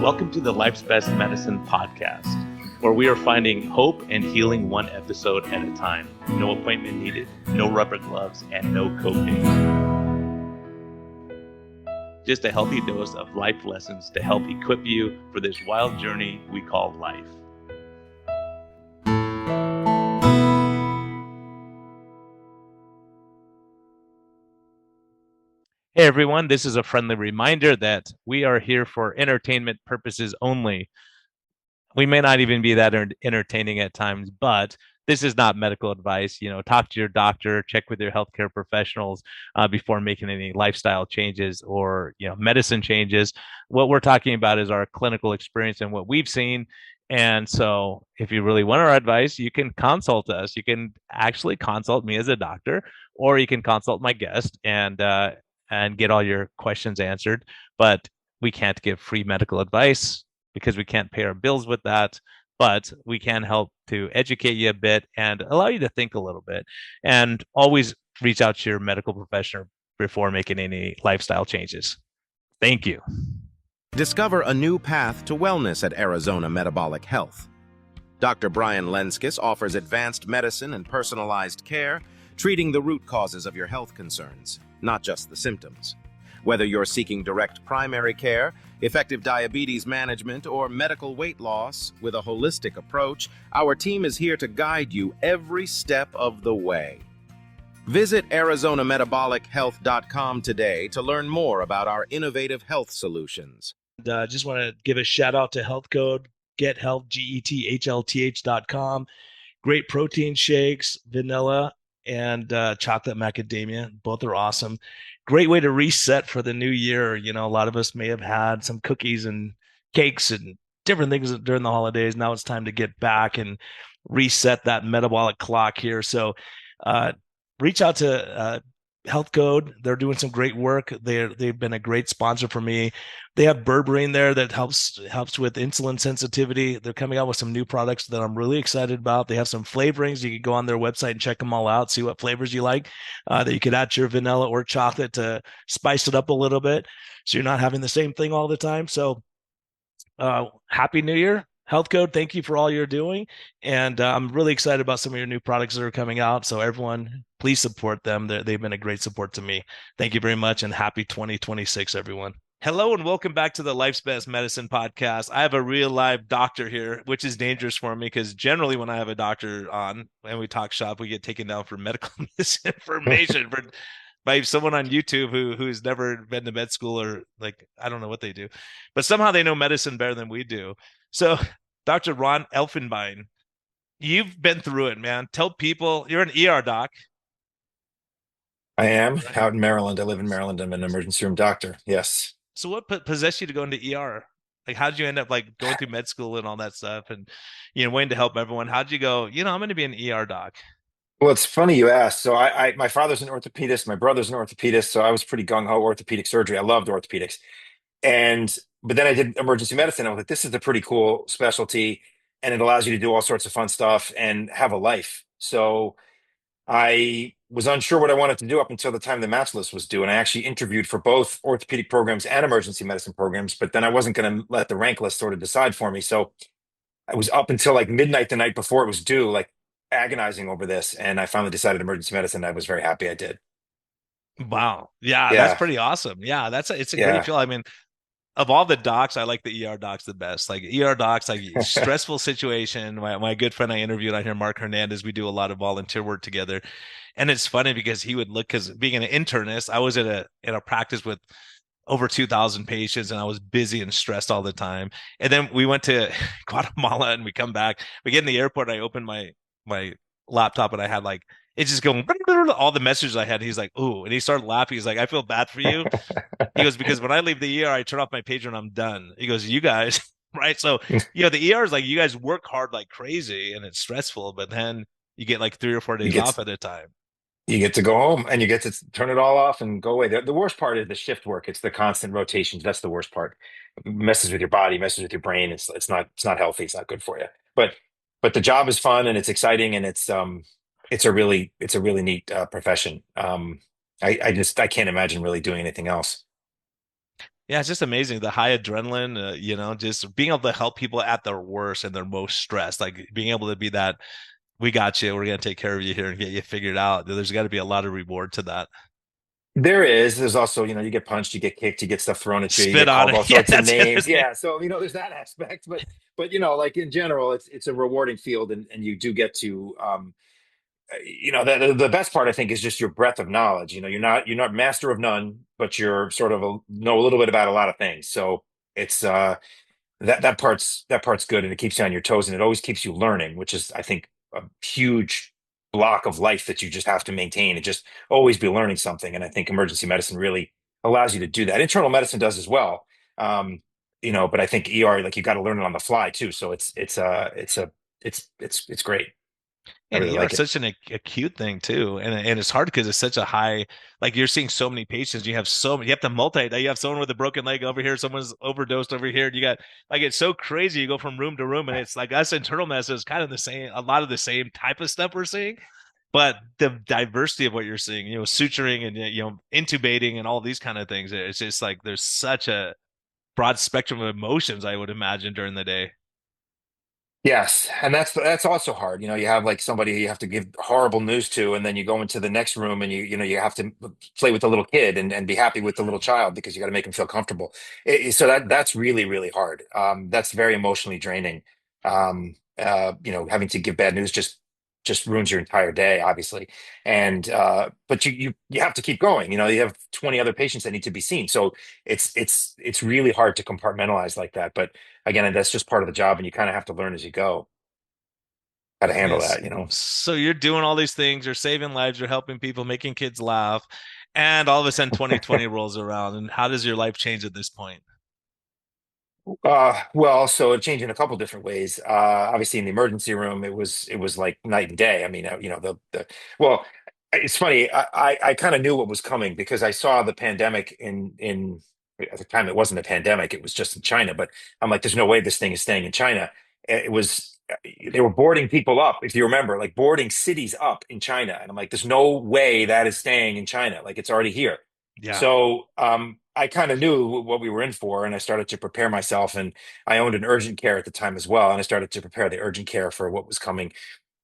Welcome to the Life's Best Medicine podcast, where we are finding hope and healing one episode at a time. No appointment needed, no rubber gloves, and no copay. Just a healthy dose of life lessons to help equip you for this wild journey we call life. Hey everyone, this is a friendly reminder that we are here for entertainment purposes only. We may not even be that entertaining at times, but this is not medical advice. Talk to your doctor, check with your healthcare professionals before making any lifestyle changes or medicine changes. What we're talking about is our clinical experience and what we've seen. And so if you really want our advice, you can consult us. You can actually consult me as a doctor, or you can consult my guest and get all your questions answered. But we can't give free medical advice because we can't pay our bills with that. But we can help to educate you a bit and allow you to think a little bit. And always reach out to your medical professional before making any lifestyle changes. Thank you. Discover a new path to wellness at Arizona Metabolic Health. Dr. Brian Lenskis offers advanced medicine and personalized care, treating the root causes of your health concerns, not just the symptoms. Whether you're seeking direct primary care, effective diabetes management, or medical weight loss, with a holistic approach, our team is here to guide you every step of the way. Visit ArizonaMetabolicHealth.com today to learn more about our innovative health solutions. Just want to give a shout out to Health Code, Get Health, GETHLTH.com. Great protein shakes, vanilla, and chocolate macadamia. Both are awesome. Great way to reset for the new year. A lot of us may have had some cookies and cakes and different things during the holidays. Now it's time to get back and reset that metabolic clock here. So reach out to Health Code. They're doing some great work. They've been a great sponsor for me. They have berberine there that helps with insulin sensitivity. They're coming out with some new products that I'm really excited about. They have some flavorings. You can go on their website and check them all out, see what flavors you like, that you could add to your vanilla or chocolate to spice it up a little bit so you're not having the same thing all the time. So Happy New Year. Health Code, thank you for all you're doing. And I'm really excited about some of your new products that are coming out. So everyone, please support them. They've been a great support to me. Thank you very much, and happy 2026, everyone. Hello, and welcome back to the Life's Best Medicine podcast. I have a real live doctor here, which is dangerous for me because generally when I have a doctor on and we talk shop, we get taken down for medical misinformation by someone on YouTube who's never been to med school, or I don't know what they do, but somehow they know medicine better than we do. So Dr. Ron Elfenbein, you've been through it, man. Tell people you're an ER doc. I am out in Maryland. I live in Maryland. I'm an emergency room doctor. Yes. So what possessed you to go into ER? How did you end up going through med school and all that stuff and, wanting to help everyone? How'd you go, I'm going to be an ER doc? Well, it's funny you asked. So my father's an orthopedist. My brother's an orthopedist. So I was pretty gung-ho orthopedic surgery. I loved orthopedics. But then I did emergency medicine. I was like, this is a pretty cool specialty, and it allows you to do all sorts of fun stuff and have a life. So I was unsure what I wanted to do up until the time the match list was due. And I actually interviewed for both orthopedic programs and emergency medicine programs, but then I wasn't going to let the rank list sort of decide for me. So I was up until midnight the night before it was due, agonizing over this. And I finally decided emergency medicine. I was very happy I did. Wow. Yeah. Yeah. That's pretty awesome. Yeah. It's a Yeah. great feel. I mean, of all the docs, I like the ER docs the best. ER docs, stressful situation. My good friend I interviewed on here, Mark Hernandez, we do a lot of volunteer work together. And it's funny because he would look, because being an internist, I was in a practice with over 2,000 patients, and I was busy and stressed all the time. And then we went to Guatemala and we come back. We get in the airport, I open my laptop and I had it's just going all the messages I had. He's like, ooh, and he started laughing. He's like, I feel bad for you. He goes, because when I leave the ER, I turn off my pager and I'm done. He goes, you guys, right? So, the ER is you guys work hard like crazy and it's stressful, but then you get 3 or 4 days off at a time. You get to go home and you get to turn it all off and go away. The worst part is the shift work. It's the constant rotations. That's the worst part. It messes with your body, messes with your brain. It's not healthy. It's not good for you. But the job is fun and it's exciting, and it's a really neat profession. I can't imagine really doing anything else. Yeah, it's just amazing the high adrenaline, just being able to help people at their worst and their most stressed, like being able to be that, we got you, we're gonna take care of you here and get you figured out. There's got to be a lot of reward to that. There's also, you get punched, you get kicked, you get stuff thrown at you, you Spit get on called it. all Yeah, sorts of that's the other names. thing. Yeah. So, there's that aspect, but, like in general, it's a rewarding field and you do get to, the best part I think is just your breadth of knowledge. You're not master of none, but you're sort of know a little bit about a lot of things. So it's, that part's good, and it keeps you on your toes, and it always keeps you learning, which is, I think, a huge block of life that you just have to maintain and just always be learning something. And I think emergency medicine really allows you to do that. Internal medicine does as well. But I think ER, like, you got to learn it on the fly too. So it's great. I And really ER is like it. such an acute thing too, and it's hard because it's such a high. Like you're seeing so many patients, you have so many. You have to multi. You have someone with a broken leg over here, someone's overdosed over here. And you got like it's so crazy. You go from room to room, and it's like us internal medicine is kind of the same. A lot of the same type of stuff we're seeing, but the diversity of what you're seeing, suturing and intubating and all these kind of things. It's just like there's such a broad spectrum of emotions, I would imagine, during the day. Yes, and that's also hard. You have like somebody you have to give horrible news to, and then you go into the next room and you have to play with the little kid and be happy with the little child because you got to make them feel comfortable. So that's really, really hard. That's very emotionally draining. Having to give bad news just ruins your entire day, obviously. And but you have to keep going. You have 20 other patients that need to be seen. So it's really hard to compartmentalize like that. But again, that's just part of the job, and you kind of have to learn as you go how to handle Yes. that. So you're doing all these things, you're saving lives, you're helping people, making kids laugh, and all of a sudden 2020 rolls around. And how does your life change at this point? Well, so it changed in a couple different ways. Obviously, in the emergency room, it was like night and day. I mean, well, it's funny. I kind of knew what was coming because I saw the pandemic in at the time it wasn't a pandemic; it was just in China. But I'm like, there's no way this thing is staying in China. It was they were boarding people up, if you remember, like boarding cities up in China, and I'm like, there's no way that is staying in China. Like it's already here. Yeah. So I kind of knew what we were in for, and I started to prepare myself. And I owned an urgent care at the time as well, and I started to prepare the urgent care for what was coming.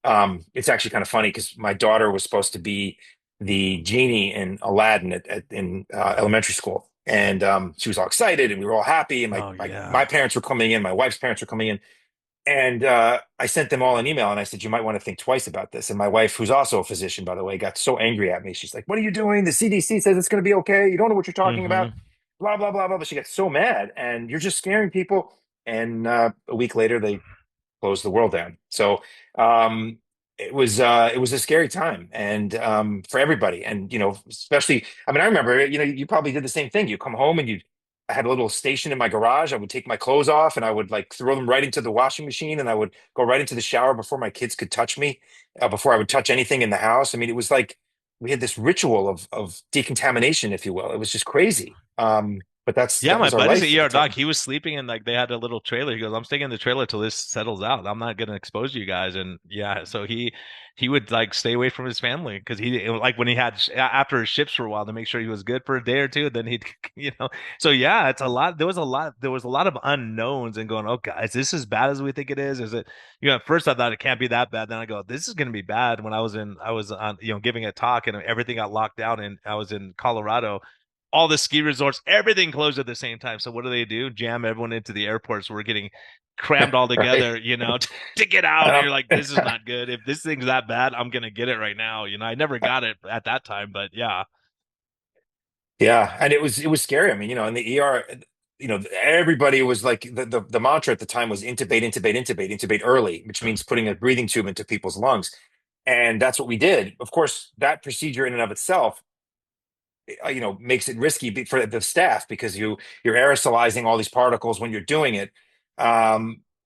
It's actually kind of funny because my daughter was supposed to be the genie in Aladdin in elementary school, and she was all excited, and we were all happy. And my, Oh my my yeah. parents were coming in, my wife's parents were coming in, and I sent them all an email and I said, you might want to think twice about this. And my wife, who's also a physician, by the way, got so angry at me. She's like, what are you doing? The CDC says it's going to be okay. You don't know what you're talking about. Hmm. Blah, blah, blah, blah. But she got so mad and you're just scaring people. And a week later, they closed the world down. So it was a scary time and for everybody. And especially, I mean, I remember, you probably did the same thing. You come home and I had a little station in my garage. I would take my clothes off and I would like throw them right into the washing machine and I would go right into the shower before my kids could touch me, before I would touch anything in the house. I mean, it was like we had this ritual of decontamination, if you will. It was just crazy. But Yeah, that my was our buddy's an life at the ER doc. time. He was sleeping and like they had a little trailer. He goes, I'm staying in the trailer till this settles out. I'm not gonna expose you guys. And yeah, so he would like stay away from his family because like when he had after his shifts for a while to make sure he was good for a day or two. Then he'd So yeah, it's a lot. There was a lot of unknowns and going, oh guys, is this as bad as we think it is? Is it? At first I thought it can't be that bad. Then I go, this is gonna be bad. When I was on giving a talk and everything got locked down and I was in Colorado, all the ski resorts, everything closed at the same time. So what do? Jam everyone into the airports. We're getting crammed all Right. together, to get out. And And you're like, this is not good. If this thing's that bad, I'm gonna get it right now. I never got it at that time, but yeah. Yeah, and it was scary. I mean, in the ER, everybody was like the mantra at the time was intubate, intubate, intubate, intubate early, which means putting a breathing tube into people's lungs. And that's what we did. Of course, that procedure in and of itself, makes it risky for the staff because you're aerosolizing all these particles when you're doing it.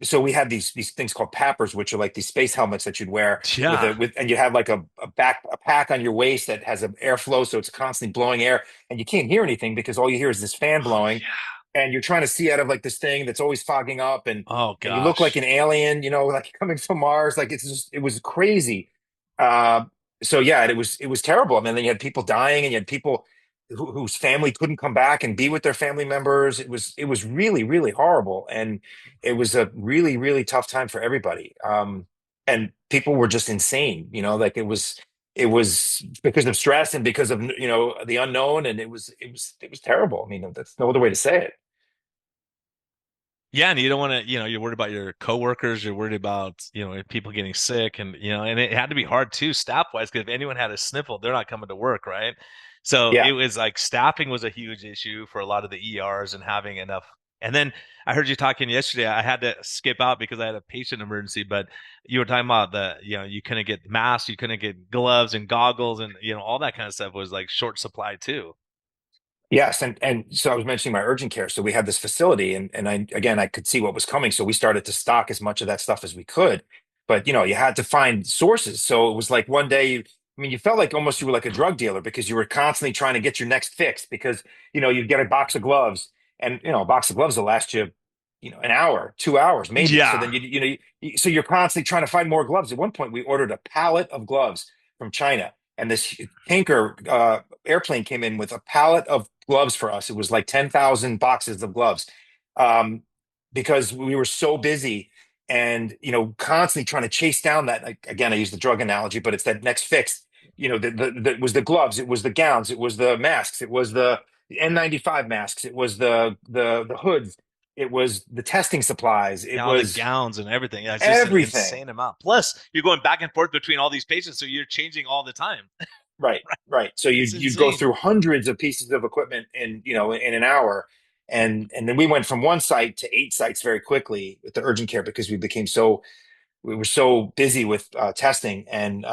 So we had these things called PAPRs, which are like these space helmets that you'd wear Yeah. and you have like a pack on your waist that has an airflow, so it's constantly blowing air, and you can't hear anything because all you hear is this fan Oh blowing, yeah. and you're trying to see out of like this thing that's always fogging up, Oh and you look like an gosh. alien, like coming from Mars. Like it was crazy. Uh, so yeah, it was terrible. I mean, then you had people dying, and you had people. whose family couldn't come back and be with their family members. It was really, really horrible. And it was a really, really tough time for everybody. And people were just insane, like it was because of stress and because of, the unknown. And it was terrible. I mean, that's no other way to say it. Yeah, and you don't want to, you're worried about your coworkers, you're worried about, people getting sick and, and it had to be hard too, staff wise, because if anyone had a sniffle, they're not coming to work, right? So Yeah. it was like staffing was a huge issue for a lot of the ERs and having enough. And then I heard you talking yesterday. I had to skip out because I had a patient emergency, but you were talking about you couldn't get masks, you couldn't get gloves and goggles and, all that kind of stuff was like short supply too. Yes, and so I was mentioning my urgent care. So we had this facility, and I could see what was coming. So we started to stock as much of that stuff as we could. But you had to find sources. So it was like one day, I mean, you felt like almost you were like a drug dealer because you were constantly trying to get your next fix because you'd get a box of gloves, and a box of gloves will last you, an hour, 2 hours maybe. So Yeah. then so you're constantly trying to find more gloves. At one point, we ordered a pallet of gloves from China, and this tanker airplane came in with a pallet of gloves for us. It was like 10,000 boxes of gloves, um, because we were so busy and, constantly trying to chase down that. Like, again, I use the drug analogy, but it's that next fix. It was the gloves, it was the gowns, it was the masks, it was the N95 masks, it was the hoods, it was the testing supplies, it Yeah, all the was gowns and everything. Yeah, it's just an everything. insane amount. Plus, you're going back and forth between all these patients, so you're changing all the time. Right, right. So It's you'd go insane. through hundreds of pieces of equipment in an hour, and then we went from one site to 8 sites very quickly with the urgent care because we were so busy with testing, and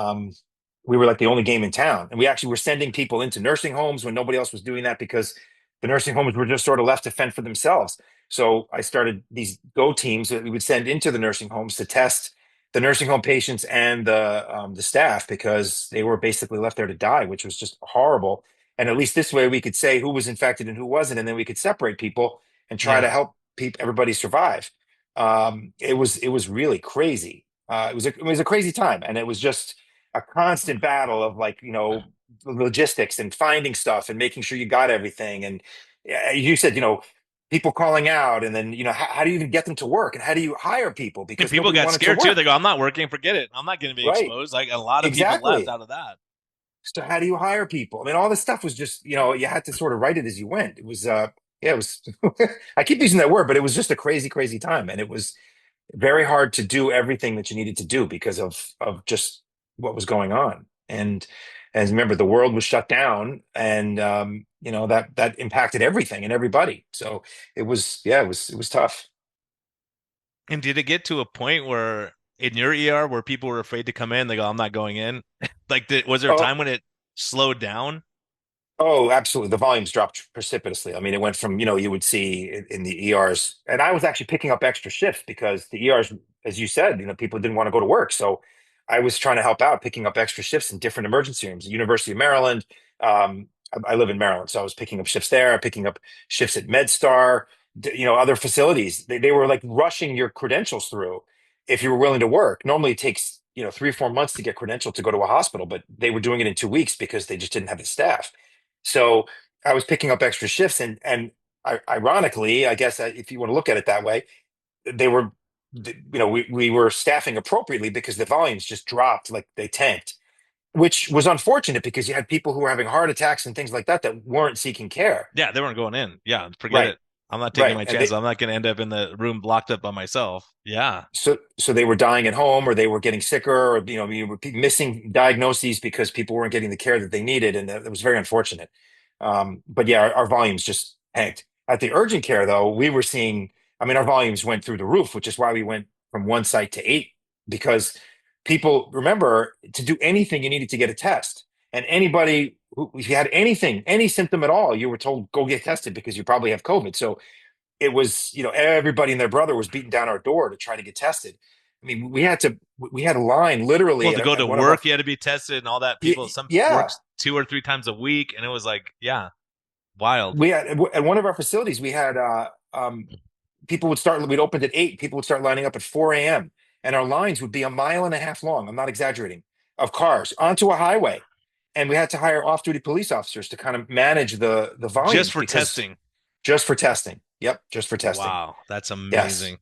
we were like the only game in town. And we actually were sending people into nursing homes when nobody else was doing that because the nursing homes were just sort of left to fend for themselves. So I started these go teams that we would send into the nursing homes to test the nursing home patients and the staff because they were basically left there to die, which was just horrible. And at least this way we could say who was infected and who wasn't, and then we could separate people and try to Yeah. help everybody survive. It was really crazy. It was a crazy time, and it was just a constant battle of like logistics and finding stuff and making sure you got everything. And you said people calling out, and then how do you even get them to work, and how do you hire people And because people nobody got wanted to scared too. They work. go, I'm not working, forget it. I'm not going to be Right, exposed. Like a lot of people left exactly. out of that. So how do you hire people? I mean, all this stuff was just you had to sort of write it as you went. It was yeah, it was. I keep using that word, but it was just a crazy, crazy time, and it was very hard to do everything that you needed to do because of just what was going on. And as remember, the world was shut down, and that impacted everything and everybody. So it was tough. And did it get to a point where in your ER where people were afraid to come in? They go, I'm not going in. Like, was there a Oh, time when it slowed down? Oh, absolutely. The volumes dropped precipitously. I mean, it went from, you would see in the ERs, and I was actually picking up extra shifts because the ERs, as you said, people didn't want to go to work. So I was trying to help out, picking up extra shifts in different emergency rooms. University of Maryland. I live in Maryland, so I was picking up shifts there, picking up shifts at MedStar, other facilities. They were like rushing your credentials through if you were willing to work. Normally it takes, 3 or 4 months to get credentialed to go to a hospital, but they were doing it in 2 weeks because they just didn't have the staff. So I was picking up extra shifts, and ironically, I guess if you want to look at it that way, they were, we were staffing appropriately because the volumes just dropped, like they tanked, which was unfortunate because you had people who were having heart attacks and things like that that weren't seeking care. Yeah, they weren't going in. Yeah, forget Right, it. I'm not taking right, my and chances. I'm not going to end up in the room locked up by myself. Yeah. so they were dying at home, or they were getting sicker, or you were missing diagnoses because people weren't getting the care that they needed, and that was very unfortunate. But yeah, our volumes just tanked. At the urgent care, though, we were seeing, I mean, our volumes went through the roof, which is why we went from one site to 8, because people, remember, to do anything, you needed to get a test. And anybody who, if you had anything, any symptom at all, you were told, go get tested because you probably have COVID. So it was, everybody and their brother was beating down our door to try to get tested. I mean, we had a line literally Well, to go at to one of our, work, you had to be tested and all that. People, some yeah, works 2 or 3 times a week, and it was like, yeah, wild. we had at one of our facilities, we had we'd opened at 8, people would start lining up at 4 a.m. and our lines would be a mile and a half long. I'm not exaggerating, of cars onto a highway. and we had to hire off-duty police officers to kind of manage the Just volumes for because testing. just for testing. Yep, just for testing. Wow, that's Yes, amazing.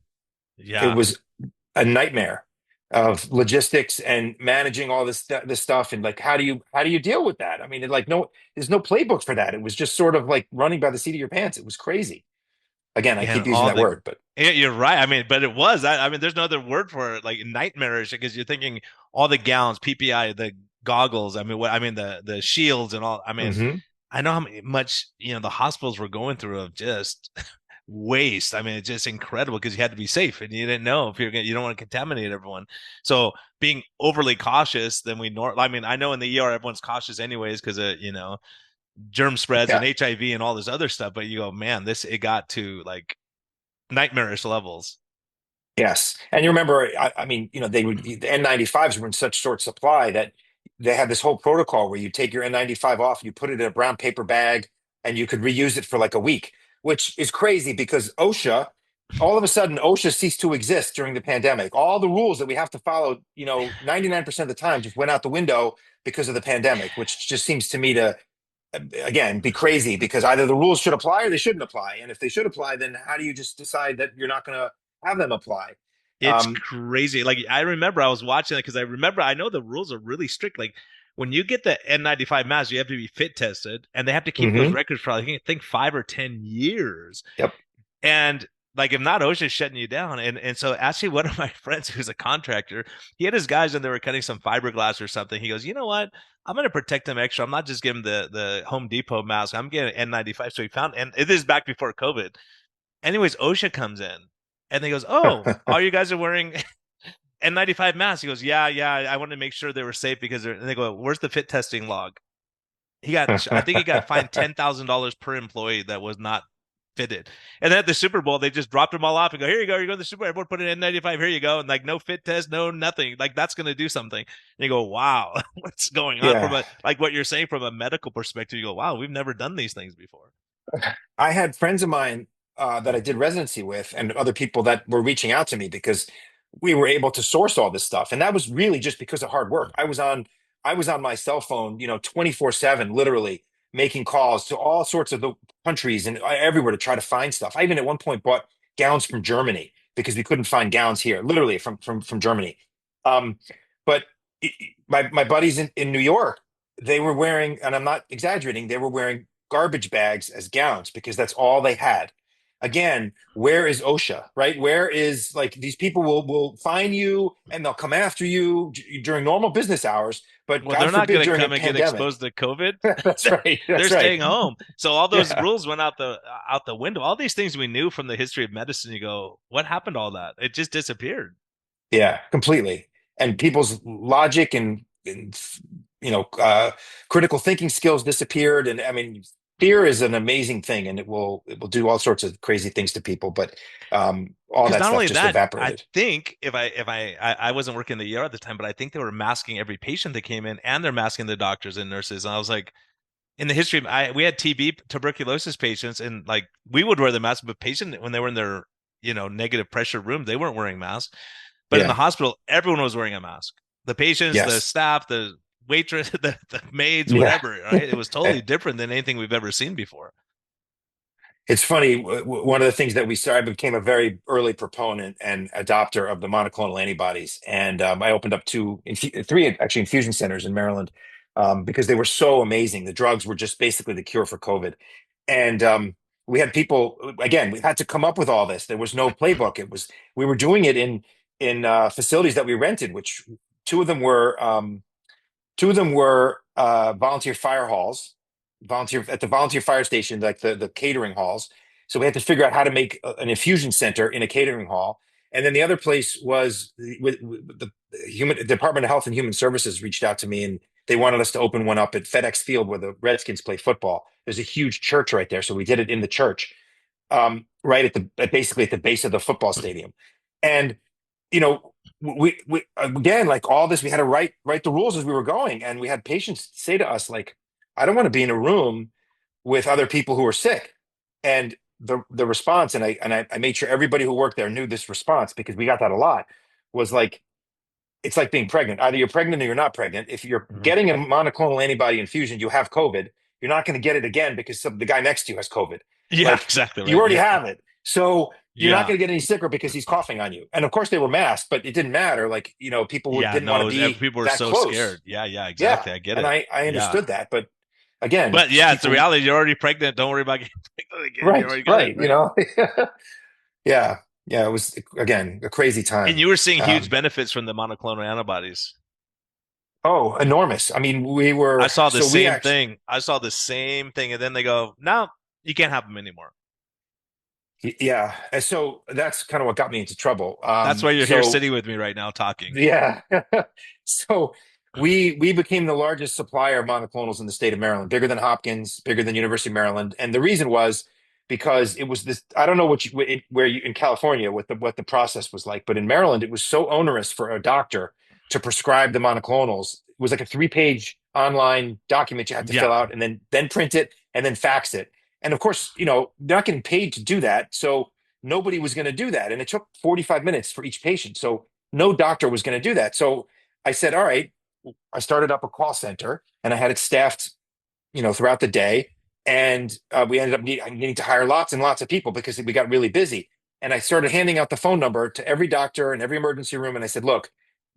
it Yeah. was a nightmare of logistics and managing all this stuff, and like how do you deal with that? I mean, like no, there's no playbook for that. It was just sort of like running by the seat of your pants. It was crazy. Again, I And keep using all that the word, but yeah, you're right. I mean, but it was. I mean, there's no other word for it, like nightmarish, because you're thinking all the gowns, PPI, the goggles. I mean, what I mean, the shields and all. I mean, hmm I know how much the hospitals were going through of just waste. I mean, it's just incredible because you had to be safe and you didn't know if you don't want to contaminate everyone. So being overly cautious than I mean, I know in the ER everyone's cautious anyways because of germ spreads and yeah. HIV and all this other stuff. But you go, man, it got to like nightmarish levels. Yes, and you remember, I mean, the N95s were in such short supply that they had this whole protocol where you take your N95 off, you put it in a brown paper bag, and you could reuse it for like a week, which is crazy because all of a sudden, OSHA ceased to exist during the pandemic. All the rules that we have to follow, 99% of the time just went out the window because of the pandemic, which just seems to me to, again, be crazy because either the rules should apply or they shouldn't apply. And if they should apply, then how do you just decide that you're not going to have them apply? It's Um, crazy. Like I remember I was watching it because I know the rules are really strict. Like when you get the N95 mask, you have to be fit tested, and they have to keep those mhm, records for I think 5 or 10 years. yep. And like if not, OSHA's shutting you down. And so actually one of my friends who's a contractor, he had his guys and they were cutting some fiberglass or something. He goes, you know what? I'm gonna protect them extra. I'm not just giving the Home Depot mask. I'm getting N95. So he found, and it is back before COVID. Anyways, OSHA comes in and he goes, oh, all you guys are wearing N95 masks. He goes, yeah, yeah. I wanted to make sure they were safe because and they go, where's the fit testing log? I think he got fined $10,000 per employee that was not fitted. And then at the Super Bowl, they just dropped them all off and go, here you go. You're going to the Super Bowl. Everyone put an N95. Here you go. And like no fit test, no nothing. Like that's going to do something. And you go, wow, what's going on Yeah. like what you're saying from a medical perspective? You go, wow, we've never done these things before. I had friends of mine that I did residency with and other people that were reaching out to me because we were able to source all this stuff. And that was really just because of hard work. I was on my cell phone, 24/7, literally making calls to all sorts of the countries and everywhere to try to find stuff. I even at one point bought gowns from Germany because we couldn't find gowns here, literally from Germany. Um, but my buddies in New York, they were wearing, and I'm not exaggerating, they were wearing garbage bags as gowns because that's all they had. Again, where is OSHA, right? Where is like these people will find you and they'll come after you during normal business hours, but Well, they're God not forbid going to during a come and get pandemic. exposed to COVID. That's right. They're That's right. staying home. So all those Yeah. rules went out the window. All these things we knew from the history of medicine, you go, what happened to all that? It just disappeared. Yeah, completely. And people's logic and you know uh, critical thinking skills disappeared. And I mean, fear is an amazing thing, and it will do all sorts of crazy things to people. But all Because that not stuff only just that, I evaporated. think I wasn't working in the ER at the time, but I think they were masking every patient that came in, and they're masking the doctors and nurses. And I was like, in the history, we had TB, tuberculosis patients, and like we would wear the mask, but patient when they were in their negative pressure room, they weren't wearing masks. But in the Yeah. hospital, everyone was wearing a mask. The patients, the Yes. staff, the waitress, the maids, Yeah. whatever. Right? It was totally different than anything we've ever seen before. It's funny. One of the things that we saw, I became a very early proponent and adopter of the monoclonal antibodies, and I opened up three actually infusion centers in Maryland because they were so amazing. The drugs were just basically the cure for COVID, and we had people. Again, we had to come up with all this. There was no playbook. We were doing it in facilities that we rented, which two of them were um, two of them were volunteer fire halls, volunteer at the volunteer fire station, like the catering halls. So we had to figure out how to make an infusion center in a catering hall. And then the other place was with the human Department of Health and Human Services reached out to me and they wanted us to open one up at FedEx Field where the Redskins play football. There's a huge church right there, so we did it in the church, right basically at the base of the football stadium. And we again, like all this, we had to write the rules as we were going, and we had patients say to us like, I don't want to be in a room with other people who are sick. And the response, and I made sure everybody who worked there knew this response because we got that a lot, was like, it's like being pregnant. Either you're pregnant or you're not pregnant. If you're Mhm. getting a monoclonal antibody infusion, you have COVID. You're not going to get it again because the guy next to you has COVID. Yeah, Like exactly you right. already Yeah. have it. So you're not Yeah. going to get any sicker because he's coughing on you. And of course they were masked, but it didn't matter. Like, people Yeah. didn't want No, to be people were that so close. scared. Yeah. Yeah. Yeah. Exactly. I get And it. I Yeah. understood that. But again, But yeah, it's the people, reality. You're already pregnant. Don't worry about getting pregnant again. You right, already got it, right. right? Yeah. Yeah. It was, again, a crazy And time. you were seeing huge Um, benefits from the monoclonal antibodies. oh, enormous. I mean, I saw the we same actually, thing. I saw the same thing, and then they go, "No, you can't have them anymore." yeah. And so that's kind of what got me into trouble. That's why you're here sitting with me right now talking. Yeah. So we became the largest supplier of monoclonals in the state of Maryland, bigger than Hopkins, bigger than University of Maryland. And the reason was because it was this, I don't know where you in California what the process was like, but in Maryland it was so onerous for a doctor to prescribe the monoclonals. It was like a 3-page online document you had to Yeah. fill out and then print it and then fax it. And of course, they're not getting paid to do that. So nobody was going to do that. And it took 45 minutes for each patient. So no doctor was going to do that. So I said, all right, I started up a call center and I had it staffed, throughout the day. And we ended up needing to hire lots and lots of people because we got really busy. And I started handing out the phone number to every doctor in every emergency room. And I said, look,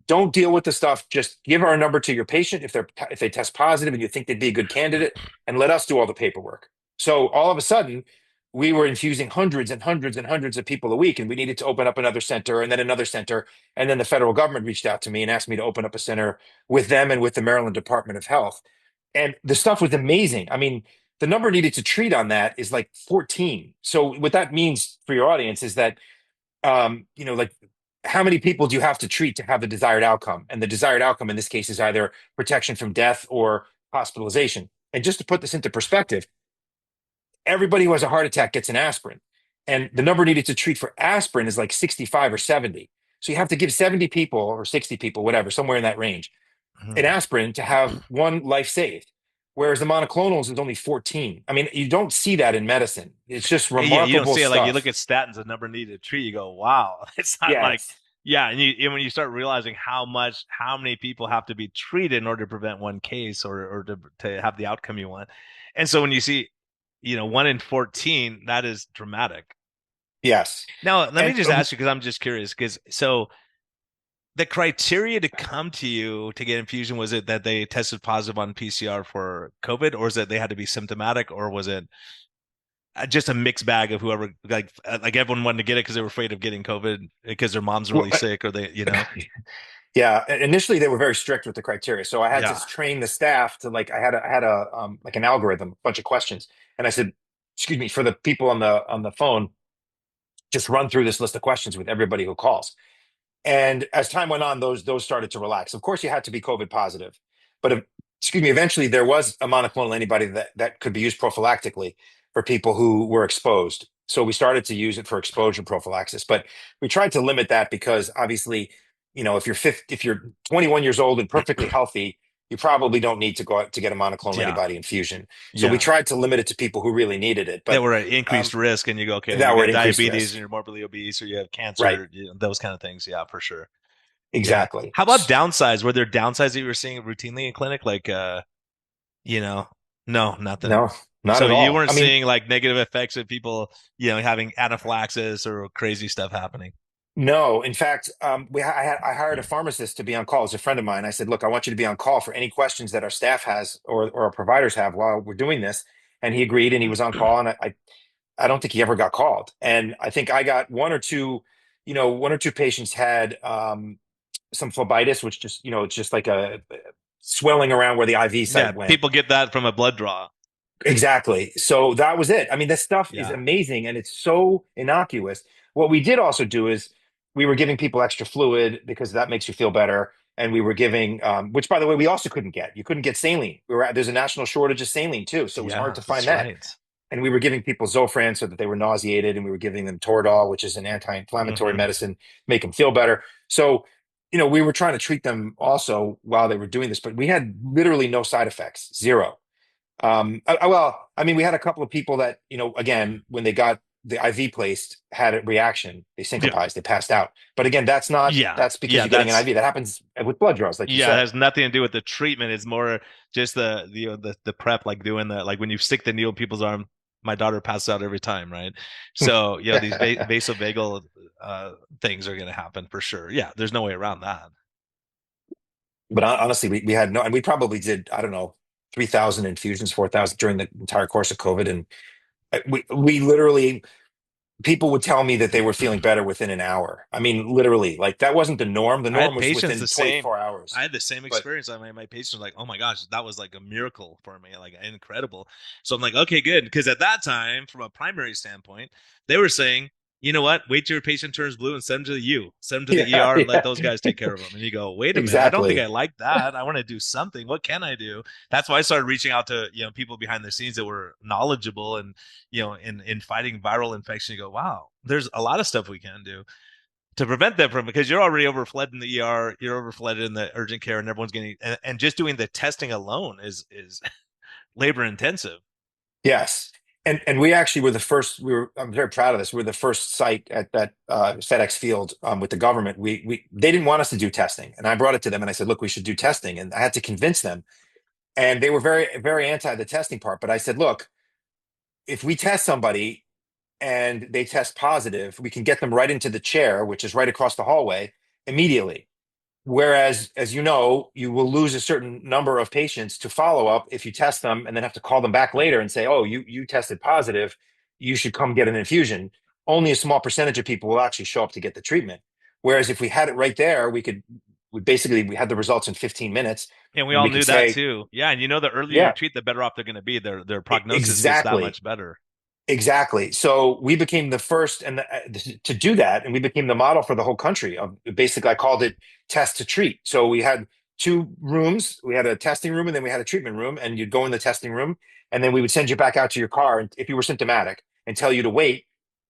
don't deal with the stuff. Just give our number to your patient if they test positive and you think they'd be a good candidate, and let us do all the paperwork. So all of a sudden, we were infusing hundreds and hundreds and hundreds of people a week, and we needed to open up another center and then another center. And then the federal government reached out to me and asked me to open up a center with them and with the Maryland Department of Health. And the stuff was amazing. I mean, the number needed to treat on that is like 14. So what that means for your audience is that like how many people do you have to treat to have the desired outcome? And the desired outcome in this case is either protection from death or hospitalization. And just to put this into perspective, everybody who has a heart attack gets an aspirin. And the number needed to treat for aspirin is like 65 or 70. So you have to give 70 people or 60 people, whatever, somewhere in that range, an Mhm. aspirin to have one life saved. Whereas the monoclonals is only 14. I mean, you don't see that in medicine. It's just Yeah, you don't remarkable see it like you look stuff. at statins, the number needed to treat. You go, "Wow, it's not like." Yes. Yeah, and when you start realizing how many people have to be treated in order to prevent one case or to have the outcome you want, and so when you see, 1 in 14, that is dramatic. Yes. Now, let me And just ask you because I'm just curious. Because so the criteria to come to you to get infusion, was it that they tested positive on PCR for COVID, or is it they had to be symptomatic, or was it just a mixed bag of whoever like everyone wanted to get it because they were afraid of getting COVID because their mom's well, really sick or yeah, initially they were very strict with the criteria. So I had Yeah. to train the staff to like I had a like an algorithm, a bunch of questions. And I said, excuse me, for the people on the phone, just run through this list of questions with everybody who calls. And as time went on, those started to relax. Of course, you had to be COVID positive, but excuse me, eventually there was a monoclonal antibody that could be used prophylactically for people who were exposed. So we started to use it for exposure prophylaxis, but we tried to limit that because obviously, if you're 21 years old and perfectly healthy, you probably don't need to go out to get a monoclonal Yeah. antibody infusion. So we Yeah. tried to limit it to people who really needed it, That but were at increased risk, and you go, okay, that you were got at increased diabetes risk. and you're morbidly obese, or you have Right. cancer, those kind of things. Yeah, for sure. Yeah. Exactly. How about downsides? Were there downsides that you were seeing routinely in clinic? Like, no, nothing. No, not So at you all. weren't I mean, seeing like negative effects of people, having anaphylaxis or crazy stuff happening. no, in fact, I hired a pharmacist to be on call as a friend of mine. I said, "Look, I want you to be on call for any questions that our staff has or our providers have while we're doing this." And he agreed, and he was on call. And I don't think he ever got called. And I think I got one or two patients had some phlebitis, which just it's just like a swelling around where the IV Yeah, site went. people get that from a blood draw. Exactly. So that was it. I mean, this stuff is Yeah. amazing and it's so innocuous. What we did also do is we were giving people extra fluid because that makes you feel better. And we were giving, which by the way, we also couldn't get. You couldn't get saline. There's a national shortage of saline too. So it was hard Yeah, to find that's that. right. And we were giving people Zofran so that they were nauseated. And we were giving them Toradol, which is an anti-inflammatory Hmm. medicine, make them feel better. So, we were trying to treat them also while they were doing this, but we had literally no side effects, zero. Well, I mean, we had a couple of people that, again, when they got the IV placed had a reaction. They Yeah. syncopized, they passed out. But again, Yeah. that's because Yeah. you're getting an That's IV. That happens with blood draws, like you Yeah, it said. has nothing to do with the treatment. It's more just the prep, like doing the like when you stick the needle in people's arm. My daughter passes out every time, right? So these vasovagal things are going to happen for sure. Yeah, there's no way around that. But honestly, we had no, and we probably did, I don't know, 3,000 infusions, 4,000 during the entire course of COVID. And we literally, people would tell me that they were feeling better within an hour. I mean, literally, like that wasn't the norm. The I norm had was patients within the same. 24 hours. I had the same But experience. I mean, my patients were like, "Oh my gosh, that was like a miracle for me, like incredible." So I'm like, "Okay, good," because at that time, from a primary standpoint, they were saying, "You know what? Wait till your patient turns blue and send them to the U, send them to the yeah, ER, and let yeah, those guys take care of them." And you go, "Wait a minute, I don't think I exactly. like that. I want to do something. What can I do?" That's why I started reaching out to people behind the scenes that were knowledgeable and in fighting viral infection. You go, "Wow, there's a lot of stuff we can do." To prevent them from, because you're already overfled in the ER, you're overfled in the urgent care, and everyone's getting and just doing the testing alone is labor intensive. Yes. And we actually were the first, I'm very proud of this. We were the first site at that FedEx field with the government. They didn't want us to do testing. And I brought it to them and I said, look, we should do testing. And I had to convince them. And they were very, very anti the testing part. But I said, look, if we test somebody and they test positive, we can get them right into the chair, which is right across the hallway immediately. Whereas, as you know, you will lose a certain number of patients to follow up if you test them and then have to call them back later and say, "Oh, you tested positive. You should come get an infusion." Only a small percentage of people will actually show up to get the treatment. Whereas if we had it right there, we had the results in 15 minutes, And we and all we could knew that say, too. Yeah, and the earlier you "Yeah, treat, the better off they're going to be. Their prognosis is that exactly." much better. Exactly. So we became the first to do that, and we became the model for the whole country. Of basically, I called it test to treat. So we had two rooms. We had a testing room, and then we had a treatment room. And you'd go in the testing room, and then we would send you back out to your car, and if you were symptomatic, and tell you to wait.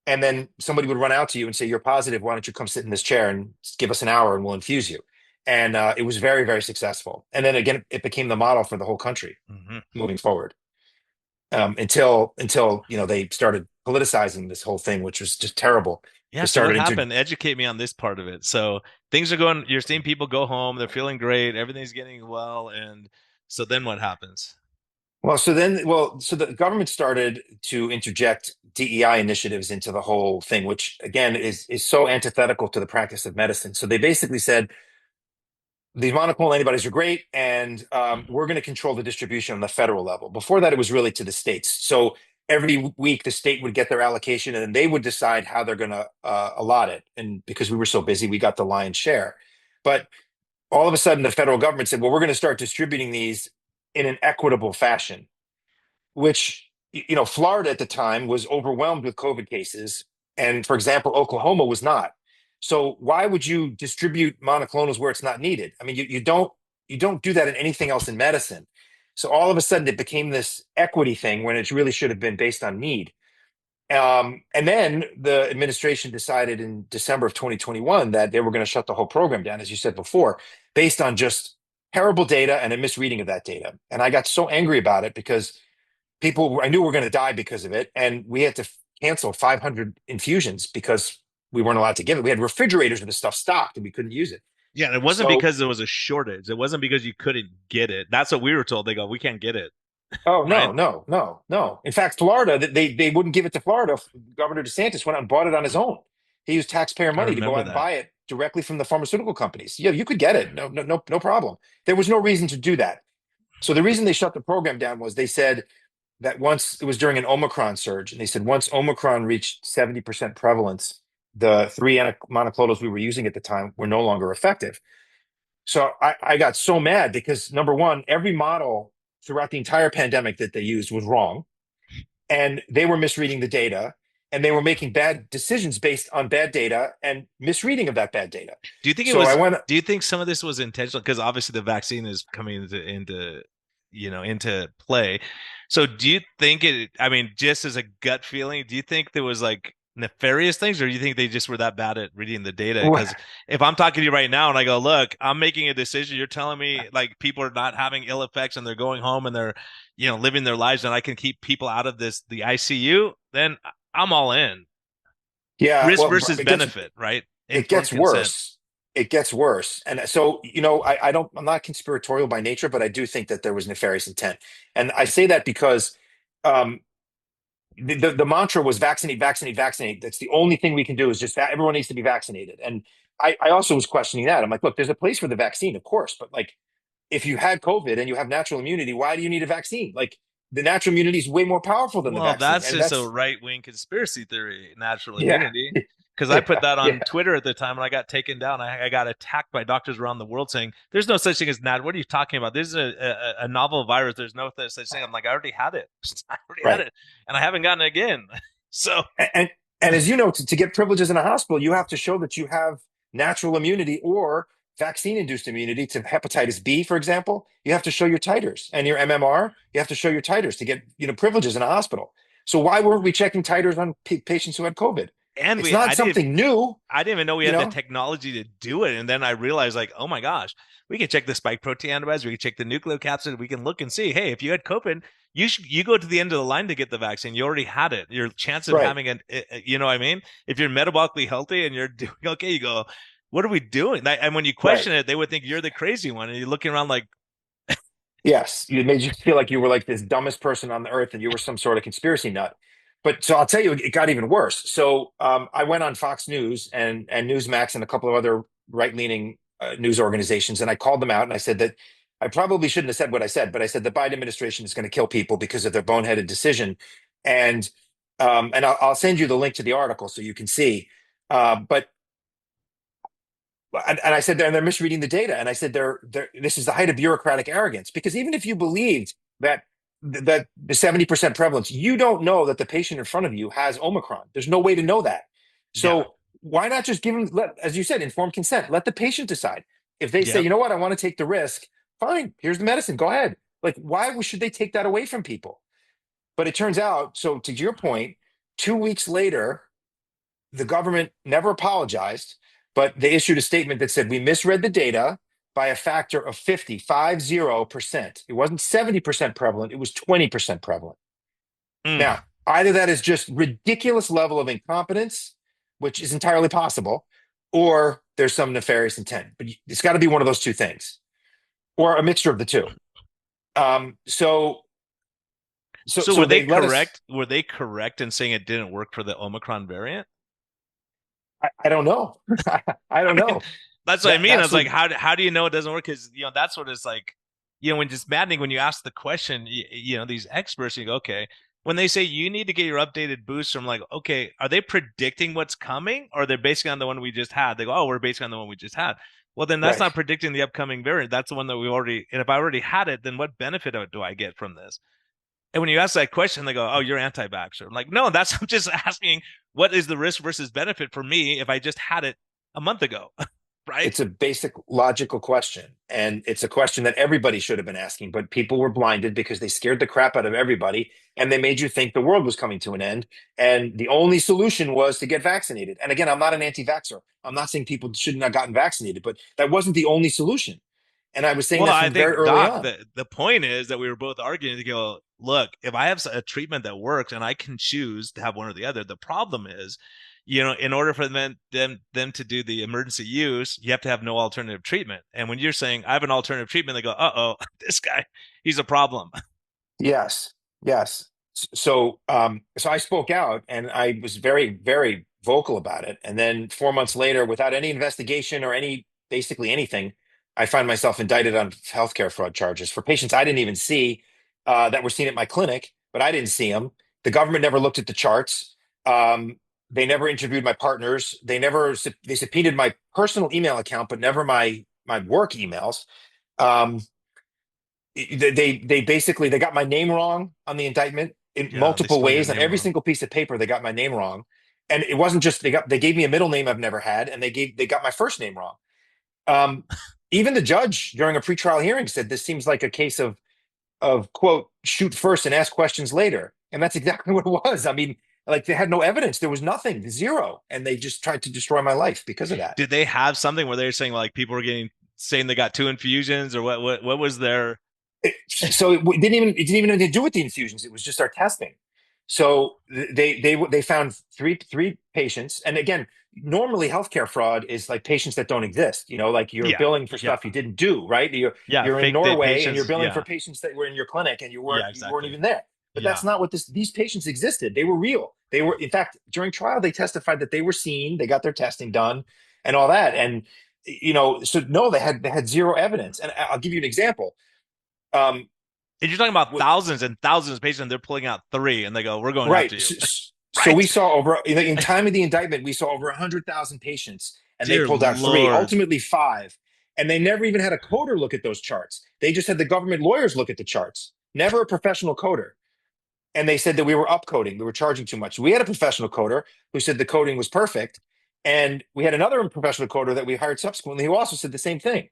And then somebody would run out to you and say, "You're positive. Why don't you come sit in this chair and give us an hour, and we'll infuse you." And it was very, very successful. And then again, it became the model for the whole country Mm-hmm. moving forward until they started politicizing this whole thing, which was just terrible. Yeah. They So what started into happened? Educate me on this part of it. So things are going. You're seeing people go home. They're feeling great. Everything's getting well. And so then what happens? so the government started to interject DEI initiatives into the whole thing, which again is so antithetical to the practice of medicine. So they basically said these monoclonal antibodies are great, and we're going to control the distribution on the federal level. Before that, it was really to the states. So every week, the state would get their allocation, and then they would decide how they're going to allot it. And because we were so busy, we got the lion's share. But all of a sudden, the federal government said, "Well, we're going to start distributing these in an equitable fashion," which Florida at the time was overwhelmed with COVID cases, and for example, Oklahoma was not. So why would you distribute monoclonals where it's not needed? I mean, you don't do that in anything else in medicine. So all of a sudden, it became this equity thing when it really should have been based on need. And then the administration decided in December of 2021 that they were going to shut the whole program down, as you said before, based on just terrible data and a misreading of that data. And I got so angry about it because people I knew were going to die because of it, and we had to cancel 500 infusions because we weren't allowed to give it. We had refrigerators with the stuff stocked, and we couldn't use it. Yeah, and it wasn't So, because there was a shortage. It wasn't because you couldn't get it. That's what we were told. They go, we can't get it, oh right? no, no, no, no. In fact, Florida, they wouldn't give it to Florida. Governor DeSantis went out and bought it on his own. He used taxpayer I money to go remember out and that. buy it directly from the pharmaceutical companies. Yeah, you could get it. No, no, no, no problem. There was no reason to do that. So the reason they shut the program down was they said that once it was during an Omicron surge, and they said once Omicron reached 70% prevalence, the three monoclonals we were using at the time were no longer effective. So I got so mad because number one, every model throughout the entire pandemic that they used was wrong, and they were misreading the data, and they were making bad decisions based on bad data and misreading of that bad data. Do you think it So I was? went, Do you think some of this was intentional? Because obviously the vaccine is coming into play. So do you think it? I mean, just as a gut feeling, do you think there was like nefarious things, or do you think they just were that bad at reading the data? Because if I'm talking to you right now and I go, look, I'm making a decision, you're telling me like people are not having ill effects and they're going home and they're living their lives, and I can keep people out of the ICU, then I'm all in. Yeah, Risk well, versus benefit, right? it Informed gets consent. worse. It gets worse. And so, I'm not conspiratorial by nature, but I do think that there was nefarious intent. And I say that because um, the mantra was vaccinate, vaccinate, vaccinate. That's the only thing we can do is just everyone needs to be vaccinated. And I also was questioning that. I'm like, look, there's a place for the vaccine, of course, but like if you had COVID and you have natural immunity, why do you need a vaccine? Like the natural immunity is way more powerful than the Well, vaccine. that's And just a that's, right-wing conspiracy theory, natural yeah, immunity. Because I yeah, put that on yeah, Twitter at the time and I got taken down. I got attacked by doctors around the world saying, there's no such thing as nat. What are you talking about? This is a novel virus. There's no such thing. I'm like, I already had it. I already had right. it. And I haven't gotten it again. So, And as you know, to get privileges in a hospital, you have to show that you have natural immunity or vaccine-induced immunity to hepatitis B, for example. You have to show your titers and your MMR. You have to show your titers to get privileges in a hospital. So why weren't we checking titers on patients who had COVID? and It's we, not something new, I didn't even know we you had the know? technology to do it. And then I realized, like, oh my gosh, we can check the spike protein antibodies, we can check the nucleocapsid, we can look and see, hey, if you had COVID, you go to the end of the line to get the vaccine. You already had it. Your chance of Right. having you know what I mean? If you're metabolically healthy and you're doing okay, you go, what are we doing? And when you Right. question it, they would think you're the crazy one, and you're looking around like, Yes, it made you feel like you were like this dumbest person on the earth and you were some sort of conspiracy nut. But so I'll tell you, it got even worse. So I went on Fox News and Newsmax and a couple of other right-leaning news organizations, and I called them out and I said that I probably shouldn't have said what I said, but I said the Biden administration is going to kill people because of their boneheaded decision. And I'll send you the link to the article so you can see. But and I said they're misreading the data, and I said this is the height of bureaucratic arrogance because even if you believed that the 70% prevalence, you don't know that the patient in front of you has Omicron. There's no way to know that. yeah, So why not just give them, as you said, informed consent? Let the patient decide. If they say, yep. you know what, I want to take the risk, fine. Here's the medicine. Go ahead. Like, why should they take that away from people? But it turns out, so to your point, 2 weeks later, the government never apologized, but they issued a statement that said we misread the data by a factor of 50%. It wasn't 70% prevalent, it was 20% prevalent. Mm. Now, either that is just ridiculous level of incompetence, which is entirely possible, or there's some nefarious intent. But it's got to be one of those two things, or a mixture of the two. Um, so, so, So so they let us. Were they correct in saying it didn't work for the Omicron variant? I don't know. I I don't mean, know. that's what I That mean. I that's was what. like, how do you know it doesn't work? Because that's what it's like. When it's maddening when you ask the question. These experts, you go, okay. When they say you need to get your updated booster, I'm like, okay, are they predicting what's coming, or they're basing on the one we just had? They go, oh, we're basing on the one we just had. Well, then that's Right. not predicting the upcoming variant. That's the one that we already. And if I already had it, then what benefit do I get from this? And when you ask that question, they go, "Oh, you're anti-vaxxer." I'm like, no, I'm just asking what is the risk versus benefit for me if I just had it a month ago, right? It's a basic logical question. And it's a question that everybody should have been asking, but people were blinded because they scared the crap out of everybody and they made you think the world was coming to an end. And the only solution was to get vaccinated. And again, I'm not an anti vaxxer. I'm not saying people shouldn't have gotten vaccinated, but that wasn't the only solution. And I was saying Well, that I from very think early Doc, on. the point is that we were both arguing to go, look, if I have a treatment that works and I can choose to have one or the other, the problem is, in order for them to do the emergency use, you have to have no alternative treatment. And when you're saying I have an alternative treatment, they go, uh-oh, this guy, he's a problem. Yes, yes. So I spoke out and I was very, very vocal about it. And then 4 months later, without any investigation or basically anything, I find myself indicted on healthcare fraud charges for patients I didn't even see that were seen at my clinic, but I didn't see them. The government never looked at the charts. Um, they never interviewed my partners. They subpoenaed my personal email account, but never my work emails. Um, they basically they got my name wrong on the indictment in Yeah, they multiple spell your ways on name every wrong. single piece of paper. They got my name wrong, and it wasn't just they gave me a middle name I've never had, and they got my first name wrong. um Even the judge during a pretrial hearing said this seems like a case of quote shoot first and ask questions later, and that's exactly what it was. I mean, like they had no evidence, there was nothing, zero, and they just tried to destroy my life because of that. Did they have something where they're saying like people were saying they got two infusions, or what was their? So it didn't even have to do with the infusions, it was just our testing. So they found three patients, and again, normally healthcare fraud is like patients that don't exist. Like you're Yeah. billing for Yeah. stuff you didn't do, right? Yeah. You're in Fake date Norway and you're patients. billing for Yeah. patients that were in your clinic and Yeah. you weren't Exactly. even there. But Yeah. that's not what these patients existed. They were real. They were, in fact, during trial they testified that they were seen, they got their testing done, and all that. And so no, they had zero evidence. And I'll give you an example. Um, And you're talking about what, thousands and thousands of patients, and they're pulling out three, and they go, "We're going Right. after you." So we Right? saw over in the time of the indictment, we saw over 100,000 patients, and they Dear pulled out three, Lord. ultimately five. And they never even had a coder look at those charts. They just had the government lawyers look at the charts, never a professional coder. And they said that we were upcoding, we were charging too much. We had a professional coder who said the coding was perfect. And we had another professional coder that we hired subsequently who also said the same thing.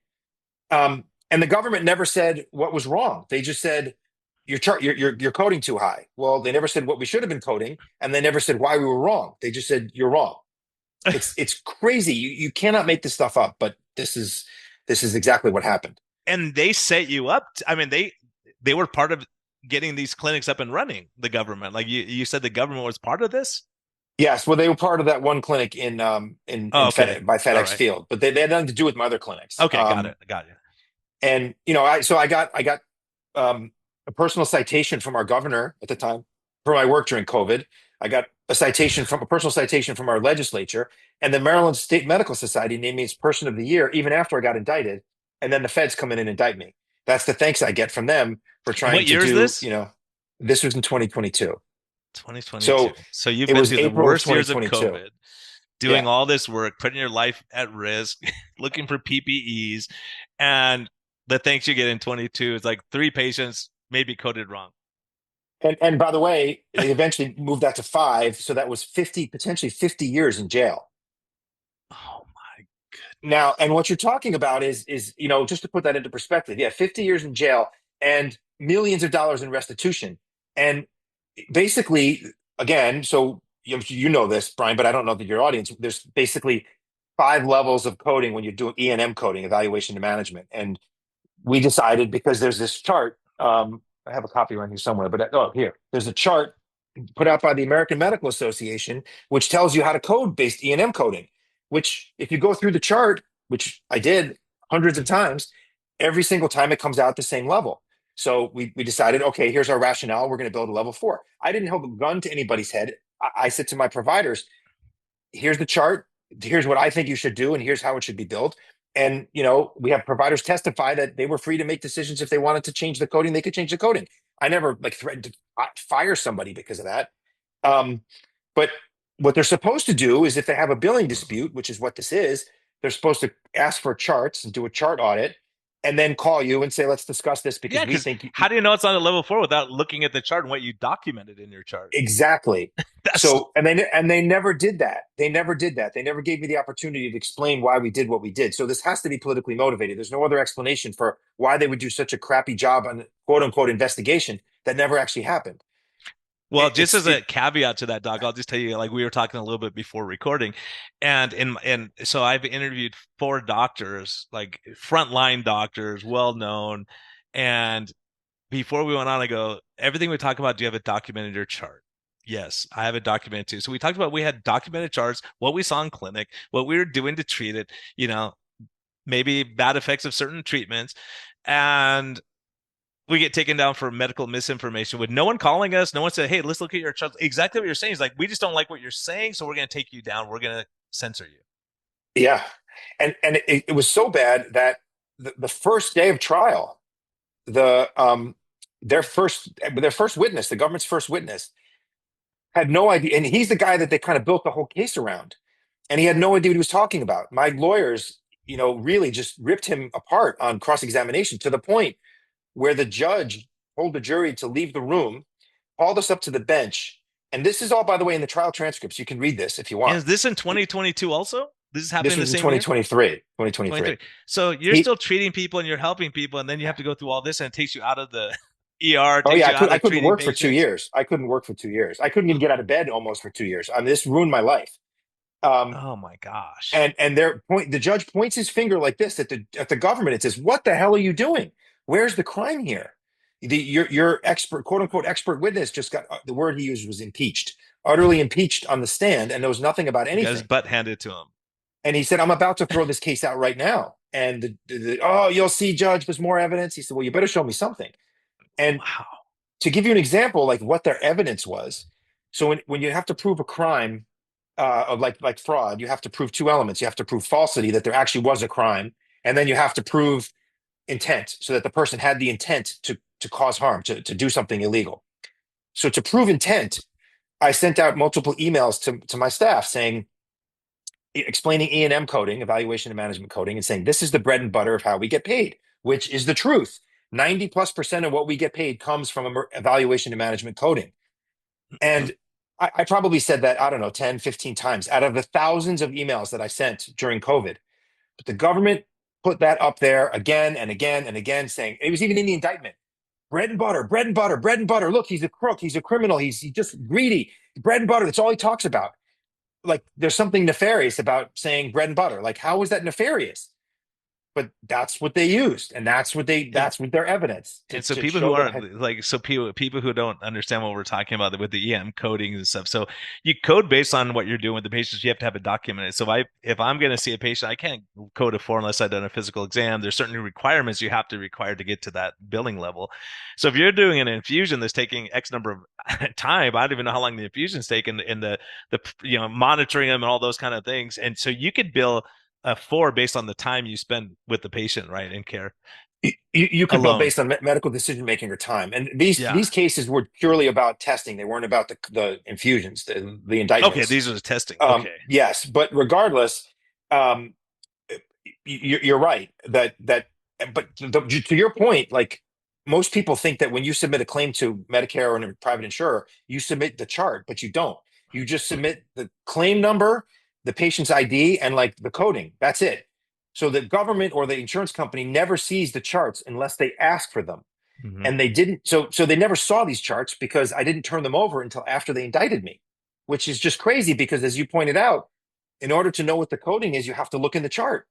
And the government never said what was wrong. They just said you're coding too high. Well, they never said what we should have been coding, and they never said why we were wrong. They just said you're wrong. It's crazy. You cannot make this stuff up. But this is exactly what happened. And they set you up. I mean, they were part of getting these clinics up and running. The government, like you said, the government was part of this. Yes, well, they were part of that one clinic in Oh, okay. FedEx by All FedEx right. Field, but they had nothing to do with my other clinics. Okay. Got it. Got you. And I got a personal citation from our governor at the time for my work during COVID. I got a personal citation from our legislature, and the Maryland State Medical Society named me as Person of the Year even after I got indicted. And then the feds come in and indict me. That's the thanks I get from them for And trying what to year is do. this? This was in 2022. 2022. So So you've it been was through the April of worst years of 2022. COVID, doing Yeah. all this work, putting your life at risk, looking for PPEs, and the thanks you get in 22 is like three patients maybe coded wrong. And by the way, they eventually moved that to five, so that was 50, potentially 50 years in jail. Oh my Now, goodness. and what you're talking about is just to put that into perspective, yeah, 50 years in jail and millions of dollars in restitution. And basically, again, so you know this, Brian, but I don't know that your audience, there's basically five levels of coding when you're doing E&M coding, evaluation and management. And we decided because there's this chart, I have a copy around here somewhere, but here, there's a chart put out by the American Medical Association, which tells you how to code based E&M coding, which if you go through the chart, which I did hundreds of times, every single time it comes out the same level. So we decided, okay, here's our rationale. We're going to build a level four. I didn't hold a gun to anybody's head. I said to my providers, here's the chart. Here's what I think you should do, and here's how it should be built. And we have providers testify that they were free to make decisions. If they wanted to change the coding, they could change the coding. I never threatened to fire somebody because of that. Um, but what they're supposed to do is if they have a billing dispute, which is what this is, they're supposed to ask for charts and do a chart audit, and then call you and say, let's discuss this Yeah, because we because think how do you know it's on a level four without looking at the chart and what you documented in your chart? exactly. That's So, and they never did that. They never did that. They never gave me the opportunity to explain why we did what we did. So this has to be politically motivated. There's no other explanation for why they would do such a crappy job on quote unquote investigation that never actually happened. Well, It, just it's as a it. caveat to that, Doc, I'll just tell you, like we were talking a little bit before recording, and so I've interviewed four doctors, like frontline doctors, well known, and before we went on, I go, everything we talk about, do you have it documented in your chart? Yes, I have it documented too. So we talked about we had documented charts, what we saw in clinic, what we were doing to treat it, maybe bad effects of certain treatments, and we get taken down for medical misinformation with no one calling us. No one said, hey, let's look at your charts. Exactly what you're saying is like, we just don't like what you're saying. So we're going to take you down. We're going to censor you. Yeah, and it was so bad that the first day of trial, the their first witness, the government's first witness, had no idea, and he's the guy that they kind of built the whole case around, and he had no idea what he was talking about. My lawyers, really just ripped him apart on cross-examination to the point where the judge told the jury to leave the room, called us up to the bench, and this is all, by the way, in the trial transcripts. You can read this if you And want. is this in 2022 also? This is This happening the was in same year? 2023. 2023. 23. So you're He still treating people and you're helping people, and then you have to go through all this, and it takes you out of the ER, Oh takes yeah, you out I of couldn't treating work for two patients. years. I couldn't work for 2 years. I couldn't even get out of bed almost for 2 years. I mean, this ruined my life. Um, Oh my gosh. and the judge points his finger like this at the government. It says, "What the hell are you doing? Where's the crime here?" your expert, quote unquote, expert witness just got the word he used was impeached, utterly impeached on the stand, and knows nothing about He got his anything. butt handed to him. And he said, "I'm about to throw this case out right now." And oh, you'll see, Judge, there's more evidence. He said, "Well, you better show me something." And Wow. to give you an example, like what their evidence was, so when you have to prove a crime of like fraud, you have to prove two elements. You have to prove falsity, that there actually was a crime, and then you have to prove intent, so that the person had the intent to cause harm, to do something illegal. So to prove intent, I sent out multiple emails to my staff saying, explaining E&M coding, evaluation and management coding, and saying this is the bread and butter of how we get paid, which is the truth. 90+% of what we get paid comes from evaluation and management coding. And I probably said that, I don't know, 10, 15 times out of the thousands of emails that I sent during COVID. But the government put that up there again and again and again, saying it was even in the indictment. Bread and butter, bread and butter, bread and butter. Look, he's a crook, he's a criminal, he's just greedy. Bread and butter, that's all he talks about. Like there's something nefarious about saying bread and butter. Like, how is that nefarious? But that's what they used, and And that's what their evidence and so to people who show are that. like, so people who don't understand what we're talking about with the EM coding and stuff. So you code based on what you're doing with the patients. You have to have it documented. So if I'm going to see a patient, I can't code a 4 unless I've done a physical exam. There's certain requirements you have to require to get to that billing level. So if you're doing an infusion that's taking X number of time, I don't even know how long the infusion's taken, in the monitoring them and all those kind of things. And so you could bill a 4 based on the time you spend with the patient, right, in care You could bill alone. based on medical decision making or time, and these Yeah. these cases were purely about testing. They weren't about the infusions, the Okay, indictments. these are the testing. Okay. Yes, but regardless, um, you're right that. But to your point, like most people think that when you submit a claim to Medicare or a private insurer, you submit the chart, but you don't. You just submit the claim number, the patient's ID, and like the coding. That's it. So the government or the insurance company never sees the charts unless they ask for them. Hmm. And they didn't, so they never saw these charts because I didn't turn them over until after they indicted me, which is just crazy because as you pointed out, in order to know what the coding is, you have to look in the chart.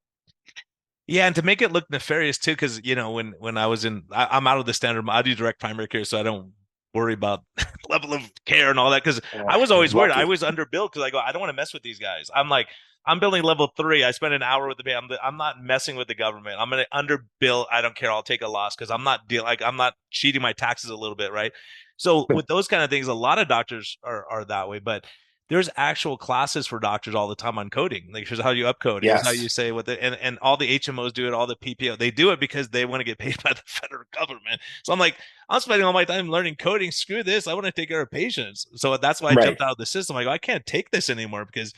Yeah, and to make it look nefarious too, because when I was I'm out of the standard. I do direct primary care, so I don't worry about level of care and all that. Because I was always worried. I Lucky. was underbilled because I go, I don't want to mess with these guys. I'm like, I'm billing level 3. I spent an hour with the I'm not messing with the government. I'm gonna underbill. I don't care. I'll take a loss because I'm not cheating my taxes a little bit, right? So But with those kind of things, a lot of doctors are that way, but there's actual classes for doctors all the time on coding. Like here's how you upcode. Here's how you yes, say what and all the HMOs do it, all the PPO. They do it because they want to get paid by the federal government. So I'm like, I'm spending all my time learning coding. Screw this. I want to take care of patients. So that's why I right. jumped out of the system. I go, I can't take this anymore because,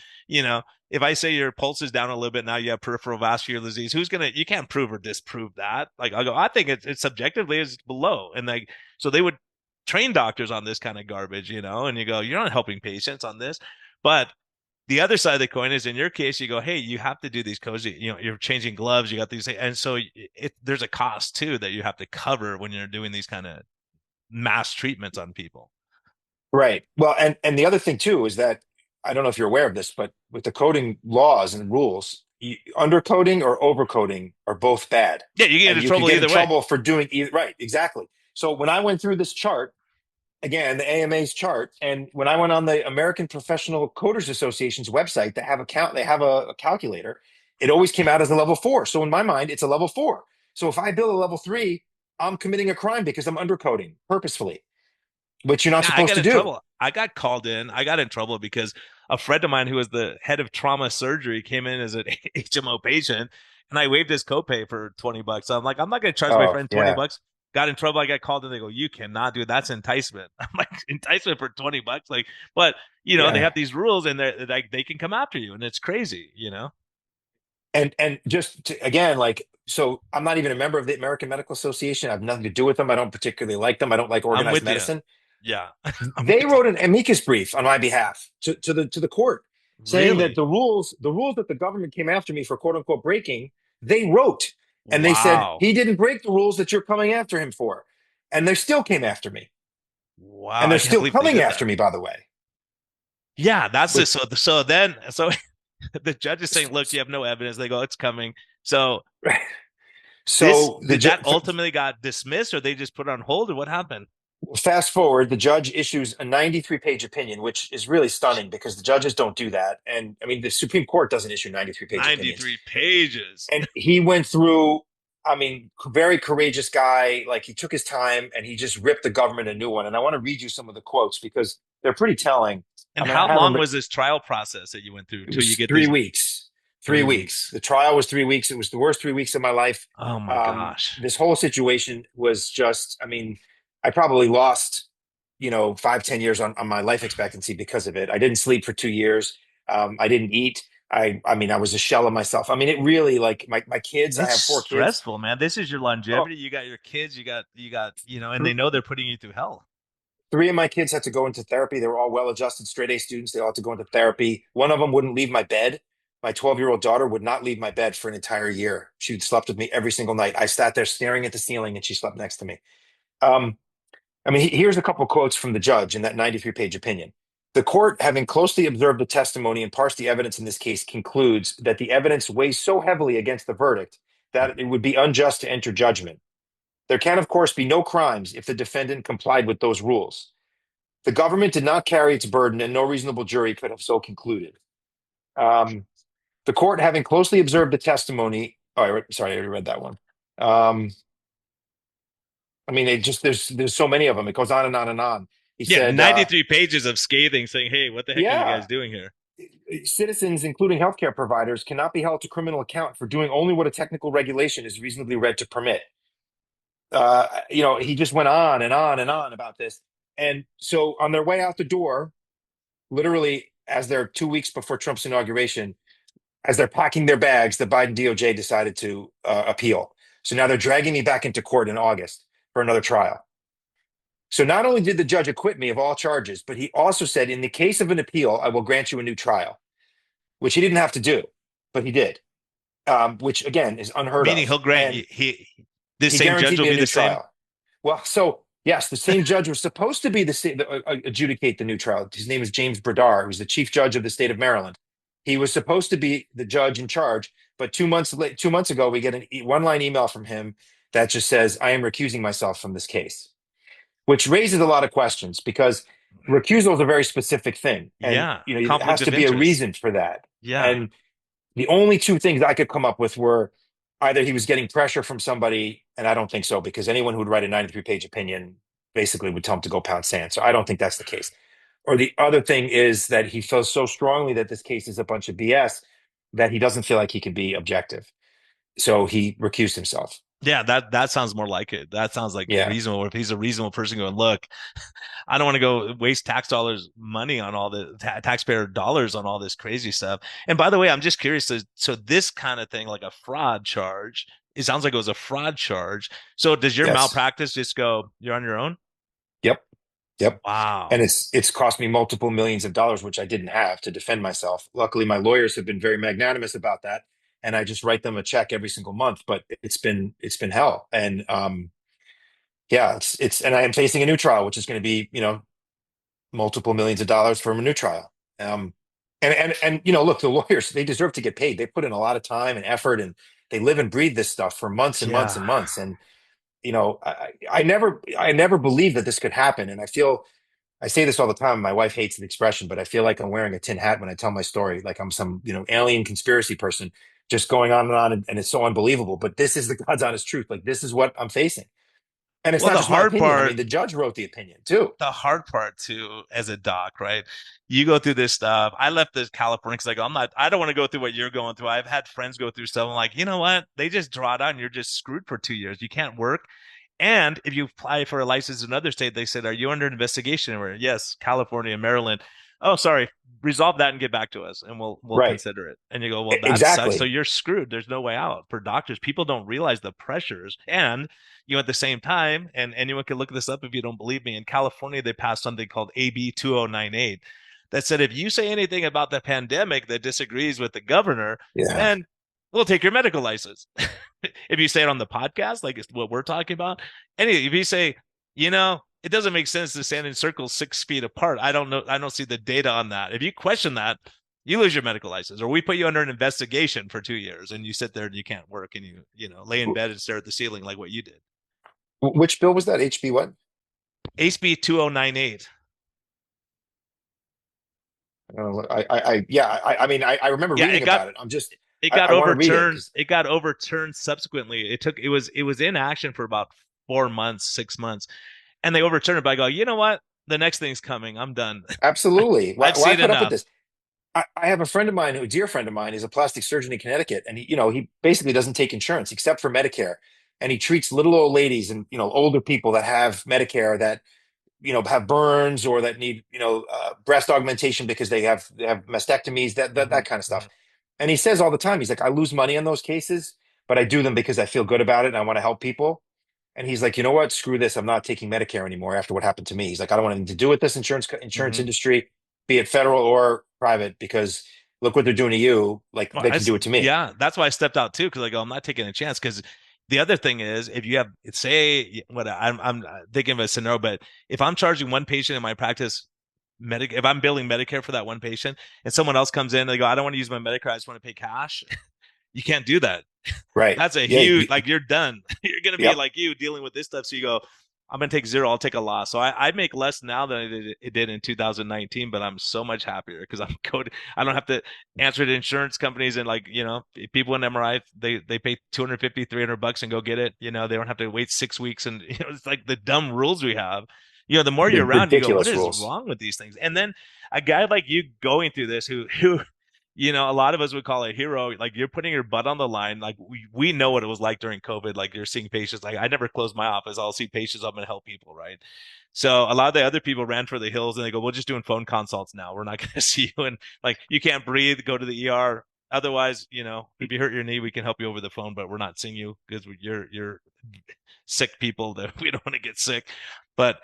if I say your pulse is down a little bit, now you have peripheral vascular disease. You can't prove or disprove that. Like I go, I think it's subjectively is below. And like, so they would train doctors on this kind of garbage, and you go, you're not helping patients on this. But the other side of the coin is in your case, you go, hey, you have to do these codes. You're changing gloves, you got these, and so there's a cost too that you have to cover when you're doing these kind of mass treatments on people. Right. Well, and the other thing too is that I don't know if you're aware of this, but with the coding laws and rules, undercoding or overcoding are both bad, Yeah, you get and into you could trouble get in either way. trouble for doing either. Right. Exactly. So when I went through this chart again, the AMA's chart, and when I went on the American Professional Coders Association's website, they have a calculator. It always came out as a level 4. So in my mind, it's a level 4. So if I bill a level 3, I'm committing a crime because I'm undercoding purposefully, which you're not Yeah, I supposed got to in do. trouble. I got called in. I got in trouble because a friend of mine who was the head of trauma surgery came in as an HMO patient, and I waived his copay for $20. So I'm like, I'm not going to charge my Oh friend yeah, $20. Got in trouble. I got called in. They go, you cannot do it. That's enticement. I'm like, enticement for $20. Like, but they yeah. have these rules, and they're like, they can come after you, and it's crazy. And just again, like, so I'm not even a member of the American Medical Association. I have nothing to do with them. I don't particularly like them. I don't like I'm organized with you. medicine. Yeah, I'm They with you. wrote an amicus brief on my behalf to the court saying that Really? the rules that the government came after me for quote unquote breaking, they wrote, and they said Wow. he didn't break the rules that you're coming after him for, and they still came after me, Wow. and they're I can't still believe they coming did that. after me, by the way. Yeah, that's it. Which So the judge is saying, look, you have no evidence. They go, it's coming. So This So the did that ultimately got dismissed, or they just put it on hold, or what happened? fast forward, the judge issues a 93-page opinion, which is really stunning because the judges don't do that. And I mean, the Supreme Court doesn't issue 93-page opinions. 93 pages. And he went through, I mean, very courageous guy. Like he took his time and he just ripped the government a new one. And I want to read you some of the quotes because they're pretty telling. And I mean, I how have long them. was this trial process that you went through It till you was get three these weeks. 3 weeks? The trial was 3 weeks. It was the worst 3 weeks of my life. Oh my gosh. This whole situation was just, I mean, I probably lost, 5, 10 years on my life expectancy because of it. I didn't sleep for 2 years. I didn't eat. I mean, I was a shell of myself. I mean, it really like my kids, I It's have 4 kids. stressful, man. This is your Oh, longevity. You got your kids, and they know they're putting you through hell. three of my kids had to go into therapy. They were all well-adjusted straight A students. They all had to go into therapy. One of them wouldn't leave my bed. My 12-year-old daughter would not leave my bed for an entire year. She slept with me every single night. I sat there staring at the ceiling and she slept next to me. Um, I mean, here's a couple quotes from the judge in that 93-page opinion. The court, having closely observed the testimony and parsed the evidence in this case, concludes that the evidence weighs so heavily against the verdict that it would be unjust to enter judgment. There can, of course, be no crimes if the defendant complied with those rules. The government did not carry its burden, and no reasonable jury could have so concluded. Um, the court, having closely observed the testimony, sorry, I already read that one. I mean, there's so many of them. It goes on and on and on. He Yeah, said, 93 pages of scathing saying, hey, what the heck are you yeah, guys doing here? citizens, including healthcare providers, cannot be held to criminal account for doing only what a technical regulation is reasonably read to permit. He just went on and on and on about this. And so on their way out the door, literally as they're 2 weeks before Trump's inauguration, as they're packing their bags, the Biden DOJ decided to appeal. So now they're dragging me back into court in August for another trial. So not only did the judge acquit me of all charges, but he also said, in the case of an appeal, I will grant you a new trial, which he didn't have to do, but he did, which again is unheard Meaning of. he'll grant And this he same judge guaranteed will me a be new the same. trial. Well, so yes, the same judge was supposed to be the same, adjudicate the new trial. His name is James Bradar, who's the chief judge of the state of Maryland. He was supposed to be the judge in charge, but 2 months ago, we get a one-line email from him that just says, "I am recusing myself from this case," which raises a lot of questions because recusal is a very specific thing, and Yeah. it has Conflict to of be a interest. reason for that. Yeah. And the only two things I could come up with were either he was getting pressure from somebody, and I don't think so, because anyone who would write a 93-page opinion basically would tell him to go pound sand. So I don't think that's the case. Or the other thing is that he feels so strongly that this case is a bunch of BS that he doesn't feel like he can be objective. So he recused himself. Yeah, that sounds more like it. That sounds like Yeah. reasonable. If he's a reasonable person going, look, I don't want to go waste money on all the taxpayer dollars on all this crazy stuff. And by the way, I'm just curious. So this kind of thing, like a fraud charge, it sounds like it was a fraud charge. So does your Yes. malpractice just go, you're on your own? Yep. Yep. And Wow. it's cost me multiple millions of dollars, which I didn't have to defend myself. Luckily, my lawyers have been very magnanimous about that, and I just write them a check every single month. But it's been hell, and yeah, and I am facing a new trial, which is going to be multiple millions of dollars from a new trial. And look, the lawyers, they deserve to get paid. They put in a lot of time and effort, and they live and breathe this stuff for months and months Yeah. and months. And I never believed that this could happen, and I say this all the time. My wife hates the expression, but I feel like I'm wearing a tin hat when I tell my story, like I'm some, alien conspiracy person just going on, and it's so unbelievable. But this is the God's honest truth. Like this is what I'm facing. And it's Well, not just my opinion. I mean, the judge wrote the opinion too. the hard part too, as a doc, right? You go through this stuff. I left this California because I don't want to go through what you're going through. I've had friends go through stuff. I'm like, you know what? They just draw it out and you're just screwed for 2 years. You can't work. And if you apply for a license in another state, they said, are you under investigation? And we're, yes, California, Maryland. Oh, sorry. Resolve that and get back to us and we'll Right. consider it. And you go, well, that sucks. So Exactly. you're screwed. There's no way out for doctors. People don't realize the pressures. And at the same time, and anyone can look this up if you don't believe me, in California, they passed something called AB 2098 that said if you say anything about the pandemic that disagrees with the governor, Yeah. then we'll take your medical license. If you say it on the podcast, like it's what we're talking about, if you say, it doesn't make sense to stand in circles 6 feet apart. I don't know. I don't see the data on that. If you question that, You lose your medical license, or we put you under an investigation for 2 years, and you sit there and you can't work, and you know lay in bed and stare at the ceiling like what you did. Which bill was that? HB what? HB 2098. I mean, I remember Yeah, reading about it. it got I want to read it overturned. because It got overturned subsequently. It was in action for about 4 months, 6 months, and they overturned it by going, you know what? The next thing's coming. I'm done. absolutely. I've Why seen put up with enough. this? I have a friend of mine, a dear friend of mine, is a plastic surgeon in Connecticut, and he basically doesn't take insurance except for Medicare, and he treats little old ladies and older people that have Medicare that have burns or that need breast augmentation because they have mastectomies, that kind of Hmm. stuff. And he says all the time, he's like, I lose money on those cases, but I do them because I feel good about it and I want to help people. And he's like, you know what? Screw this. I'm not taking Medicare anymore after what happened to me. He's like, I don't want anything to do with this insurance Hmm. industry, be it federal or private, because look what they're doing to you. Like Well, they can do it to me. yeah, that's why I stepped out too, because I go, I'm not taking a chance. Because the other thing is, if you have, say, what I'm thinking of a scenario, but if I'm charging one patient in my practice, if I'm billing Medicare for that one patient, and someone else comes in, and they go, I don't want to use my Medicare, I just want to pay cash. You can't do that. Right. That's a Yeah. huge, like, you're done. You're gonna be Yep. like you dealing with this stuff. So you go, I'm gonna take zero. I'll take a loss. So I make less now than it did in 2019, but I'm so much happier because I'm coded. I don't have to answer to insurance companies and, like, people in MRI, they pay 250, $300 and go get it. They don't have to wait 6 weeks, and it's like the dumb rules we have. The more you're around, you go, what Ridiculous is rules. wrong with these things? And then a guy like you going through this, who a lot of us would call a hero. Like, you're putting your butt on the line. Like, we know what it was like during COVID. Like, you're seeing patients. Like, I never close my office. I'll see patients. I'm going to help people, right? So a lot of the other people ran for the hills, and they go, we're just doing phone consults now. We're not going to see you. And, like, you can't breathe, go to the ER. Otherwise, if you hurt your knee, we can help you over the phone, but we're not seeing you because you're sick people that we don't want to get sick. But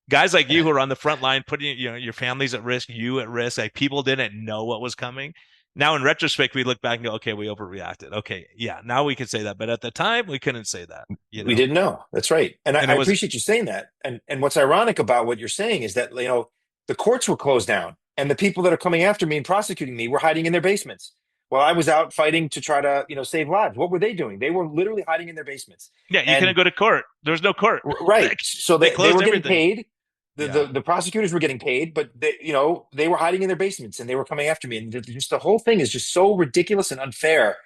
guys like you who are on the front line, putting your families at risk, you at risk, like, people didn't know what was coming. Now, in retrospect, we look back and go, okay, we overreacted. Okay, yeah, now we can say that, but at the time, we couldn't say that. We didn't know. That's right. And And I it was, appreciate you saying that. And what's ironic about what you're saying is that, the courts were closed down and the people that are coming after me and prosecuting me were hiding in their basements. While I was out fighting to try to, save lives. What were they doing? They were literally hiding in their basements. yeah, you couldn't And go to court. There was no court. right. So They they closed were getting everything. paid. The, Yeah, the the prosecutors were getting paid, but they were hiding in their basements and they were coming after me. And just the whole thing is just so ridiculous and unfair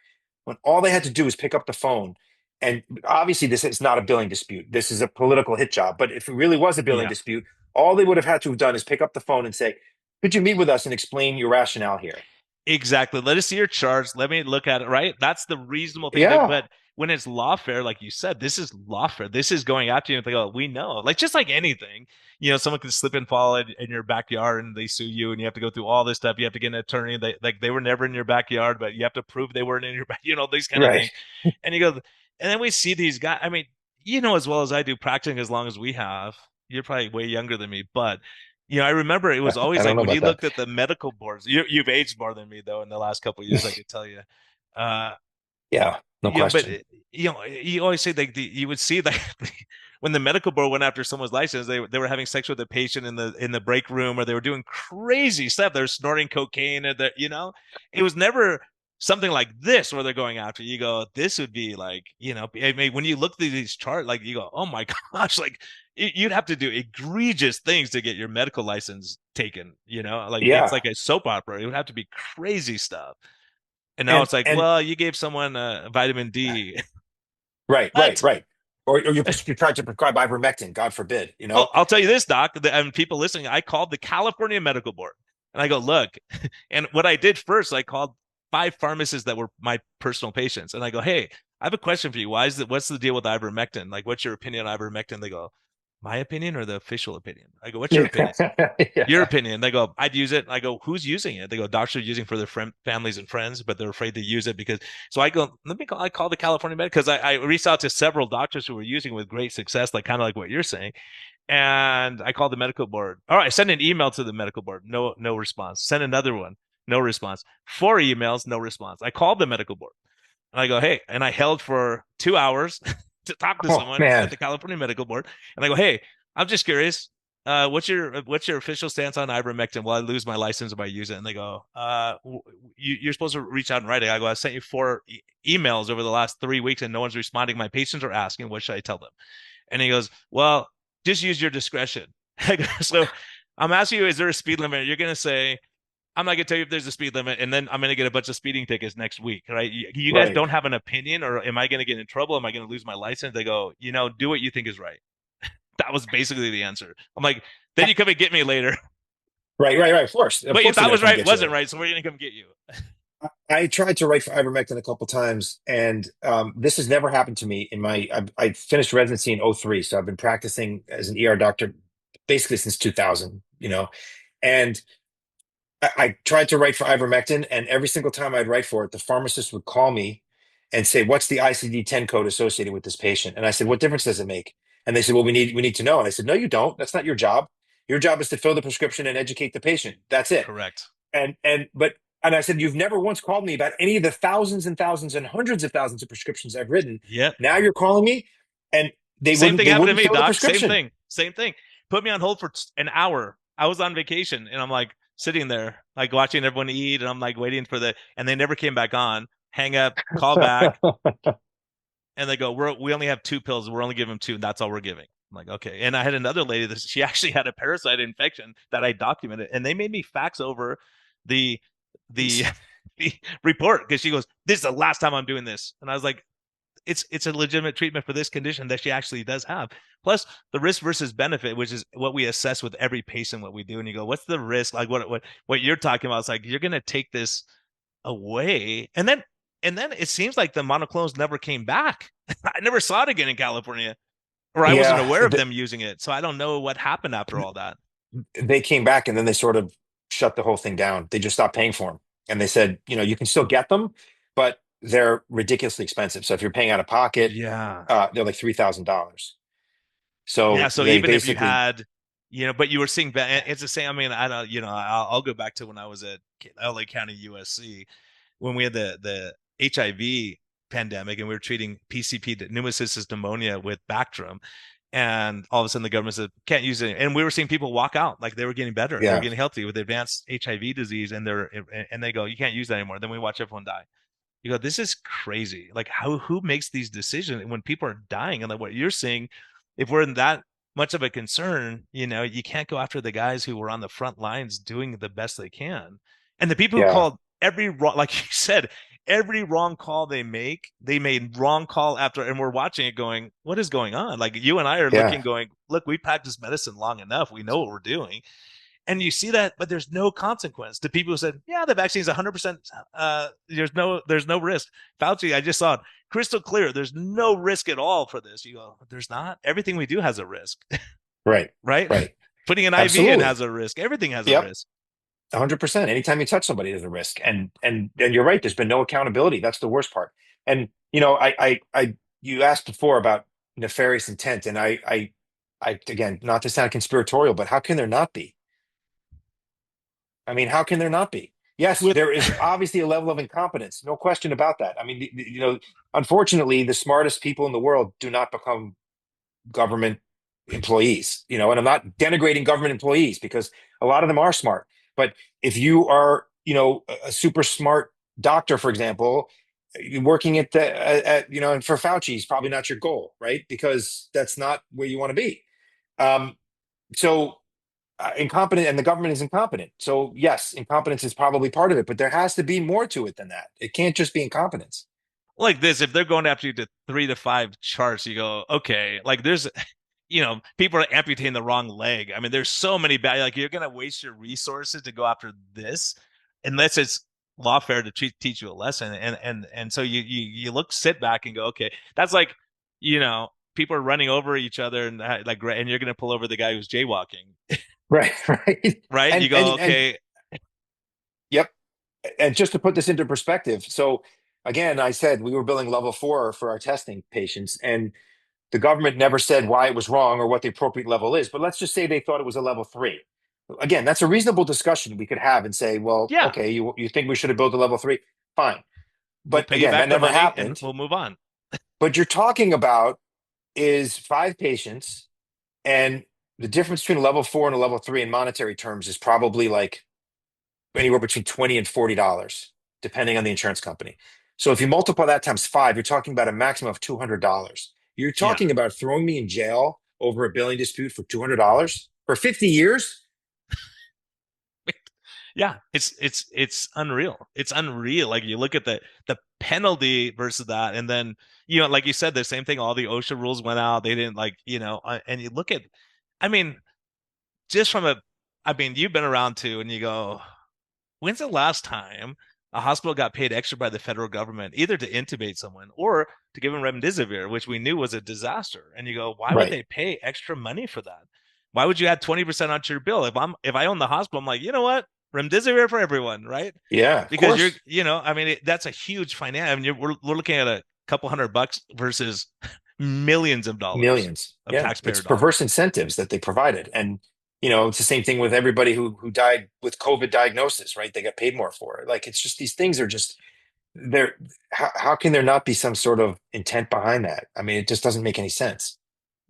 when all they had to do is pick up the phone. And obviously, this is not a billing dispute. This is a political hit job. But if it really was a billing yeah. dispute, all they would have had to have done is pick up the phone and say, could you meet with us and explain your rationale here? Exactly. Let us see your charts. Let me look at it, right? That's the reasonable thing to do. Yeah, But when it's lawfare, like you said, this is lawfare. This is going after you and they go, we know. Like, just like anything, someone can slip and fall in your backyard and they sue you and you have to go through all this stuff. You have to get an attorney. They were never in your backyard, but you have to prove they weren't in your back, these kind of right. things. And you go, and then we see these guys. I mean, as well as I do, practicing as long as we have. You're probably way younger than me, but I remember it was I always don't like know when you about that. looked at the medical boards. You've aged more than me, though, in the last couple of years, I could tell you. Uh, Yeah, no but question. you always say, like, you would see that when the medical board went after someone's license, they were having sex with a patient in the break room, or they were doing crazy stuff. They're snorting cocaine, and it was never something like this where they're going after you. Go, this would be like, I mean, when you look through these charts, like, you go, oh my gosh, like, you'd have to do egregious things to get your medical license taken. Like, it's Yeah, like a soap opera. It would have to be crazy stuff. And now and it's like, and well, you gave someone vitamin D. right, right, What? right. Or you tried to prescribe ivermectin, God forbid. Oh, I'll tell you this, Doc, and people listening, I called the California Medical Board and I go, look, and what I did first, I called 5 pharmacists that were my personal patients. And I go, hey, I have a question for you. What's the deal with ivermectin? Like, what's your opinion on ivermectin? They go, my opinion or the official opinion? I go, what's your opinion? Your Yeah, opinion. They go, I'd use it. I go, who's using it? They go, doctors are using for their families and friends, but they're afraid to use it because. So I go, I call the California Med because I reached out to several doctors who were using it with great success, like, kind of like what you're saying. And I called the medical board. All right, send an email to the medical board. No response. Send another one. No response. 4 emails, no response. I called the medical board and I go, hey, and I held for 2 hours to talk to oh someone at man. the California Medical Board. And I go, hey, I'm just curious. what's your official stance on ivermectin? Will I lose my license if I use it? And they go, you're supposed to reach out and write it. I go, I sent you four emails over the last 3 weeks and no one's responding. My patients are asking, what should I tell them? And he goes, well, just use your discretion. So I'm asking you, is there a speed limit? You're going to say, I'm not going to tell you if there's a speed limit, and then I'm going to get a bunch of speeding tickets next week, right? You guys Right. don't have an opinion, or am I going to get in trouble? Am I going to lose my license? They go, do what you think is right. That was basically the answer. I'm like, then you come and get me later. Right. Of course. Of What you course they're thought going was to come right get you wasn't later. right, so we're going to come get you. I tried to write for Ivermectin a couple times, and this has never happened to me in my. I finished residency in '03, so I've been practicing as an ER doctor basically since 2000. And I tried to write for ivermectin, and every single time I'd write for it, the pharmacist would call me and say, "What's the ICD-10 code associated with this patient?" And I said, "What difference does it make?" And they said, "Well, we need to know." And I said, "No, you don't. That's not your job. Your job is to fill the prescription and educate the patient. That's it." Correct. And I said, "You've never once called me about any of the thousands and thousands and hundreds of thousands of prescriptions I've written. Yep. Now you're calling me, and they Same wouldn't thing they happened to wouldn't me, fill the doc. Same prescription." thing. Same thing. Put me on hold for an hour. I was on vacation and I'm like sitting there, like watching everyone eat, and I'm like waiting for and they never came back on. Hang up, call back, and they go, we only have two pills. We're only giving two, and that's all we're giving. I'm like, okay. And I had another lady that she actually had a parasite infection that I documented, and they made me fax over the the the report because she goes, "This is the last time I'm doing this," and I was like, it's a legitimate treatment for this condition that she actually does have. Plus the risk versus benefit, which is what we assess with every patient, what we do. And you go, what's the risk? Like what you're talking about? It's like you're gonna take this away, and then it seems like the monoclonals never came back. I never saw it again in California, or I wasn't Yeah, aware of them using it. So I don't know what happened after all that. they came back and then they sort of shut the whole thing down. They just stopped paying for them. And they said, you can still get them, but they're ridiculously expensive. So if you're paying out of pocket, Yeah. they're like $3,000. Yeah. So So they even if you basically, had, but you were seeing, it's the same. I mean, I don't, I'll go back to when I was at LA County USC when we had the HIV pandemic and we were treating PCP, pneumocystis pneumonia, with Bactrim. And all of a sudden the government said, can't use it. And we were seeing people walk out like they were getting better. They were yeah, getting healthy with advanced HIV disease. And they go, you can't use that anymore. Then we watch everyone die. You go, this is crazy. Like who makes these decisions when people are dying? And like what you're seeing, if we're in that much of a concern, you can't go after the guys who were on the front lines doing the best they can. And the people who yeah, called every wrong, like you said, every wrong call they made wrong call after, and we're watching it going, what is going on? Like you and I are yeah, looking, going, look, we practiced medicine long enough. We know what we're doing. And you see that, but there's no consequence to people who said, yeah, the vaccine is 100%. There's no risk. Fauci, I just saw it crystal clear. There's no risk at all for this. You go, there's not. Everything we do has a risk, right, right? right. Putting an IV in Absolutely. has a risk. Everything has a Yep. risk. 100%. Anytime you touch somebody, there's a risk. And you're right. There's been no accountability. That's the worst part. And, you asked before about nefarious intent. And again, not to sound conspiratorial, but how can there not be? I mean, how can there not be? Yes, With there is obviously a level of incompetence, no question about that. I mean, unfortunately, the smartest people in the world do not become government employees, and I'm not denigrating government employees because a lot of them are smart. But if you are, a super smart doctor, for example, working and for Fauci is probably not your goal, right? Because that's not where you want to be. Um, so incompetent, and the government is incompetent. So yes, incompetence is probably part of it, but there has to be more to it than that. It can't just be incompetence. like this, if they're going after you to 3 to 5 charts, you go, okay, like there's, people are amputating the wrong leg. I mean, there's so many bad, like you're going to waste your resources to go after this unless it's lawfare to teach you a lesson. And so you sit back and go, okay, that's like, people are running over each other and you're going to pull over the guy who's jaywalking, Right, right. right? And You go, and okay, yep. And just to put this into perspective, so again, I said we were billing level 4 for our testing patients, and the government never said why it was wrong or what the appropriate level is. But let's just say they thought it was a level 3. Again, that's a reasonable discussion we could have and say, well, yeah, okay, you think we should have built a level 3? Fine. we'll But pay you again, back that the never money and happened. we'll move on. But you're talking about is 5 patients, and the difference between a level 4 and a level 3 in monetary terms is probably like anywhere between $20 and $40, depending on the insurance company. So if you multiply that times five, you're talking about a maximum of $200. You're Yeah. talking about throwing me in jail over a billing dispute for $200 for 50 years? Yeah, it's unreal. It's unreal. Like you look at the penalty versus that, and then like you said, the same thing. All the OSHA rules went out. They didn't like and you look at, I mean, just from a, I mean, you've been around too, and you go, when's the last time a hospital got paid extra by the federal government either to intubate someone or to give them remdesivir, which we knew was a disaster? And you go, why would Right. they pay extra money for that? Why would you add 20% onto your bill? If I own the hospital, I'm like, you know what? Remdesivir for everyone, right? Yeah, of Because you're, course. I mean, that's a huge financial. I mean, we're looking at a couple $100 versus millions of dollars Millions. of Yeah. taxpayer It's perverse dollars. incentives that they provided. And, it's the same thing with everybody who died with COVID diagnosis, right? They got paid more for it. Like, it's just these things are just, they're, how can there not be some sort of intent behind that? I mean, it just doesn't make any sense.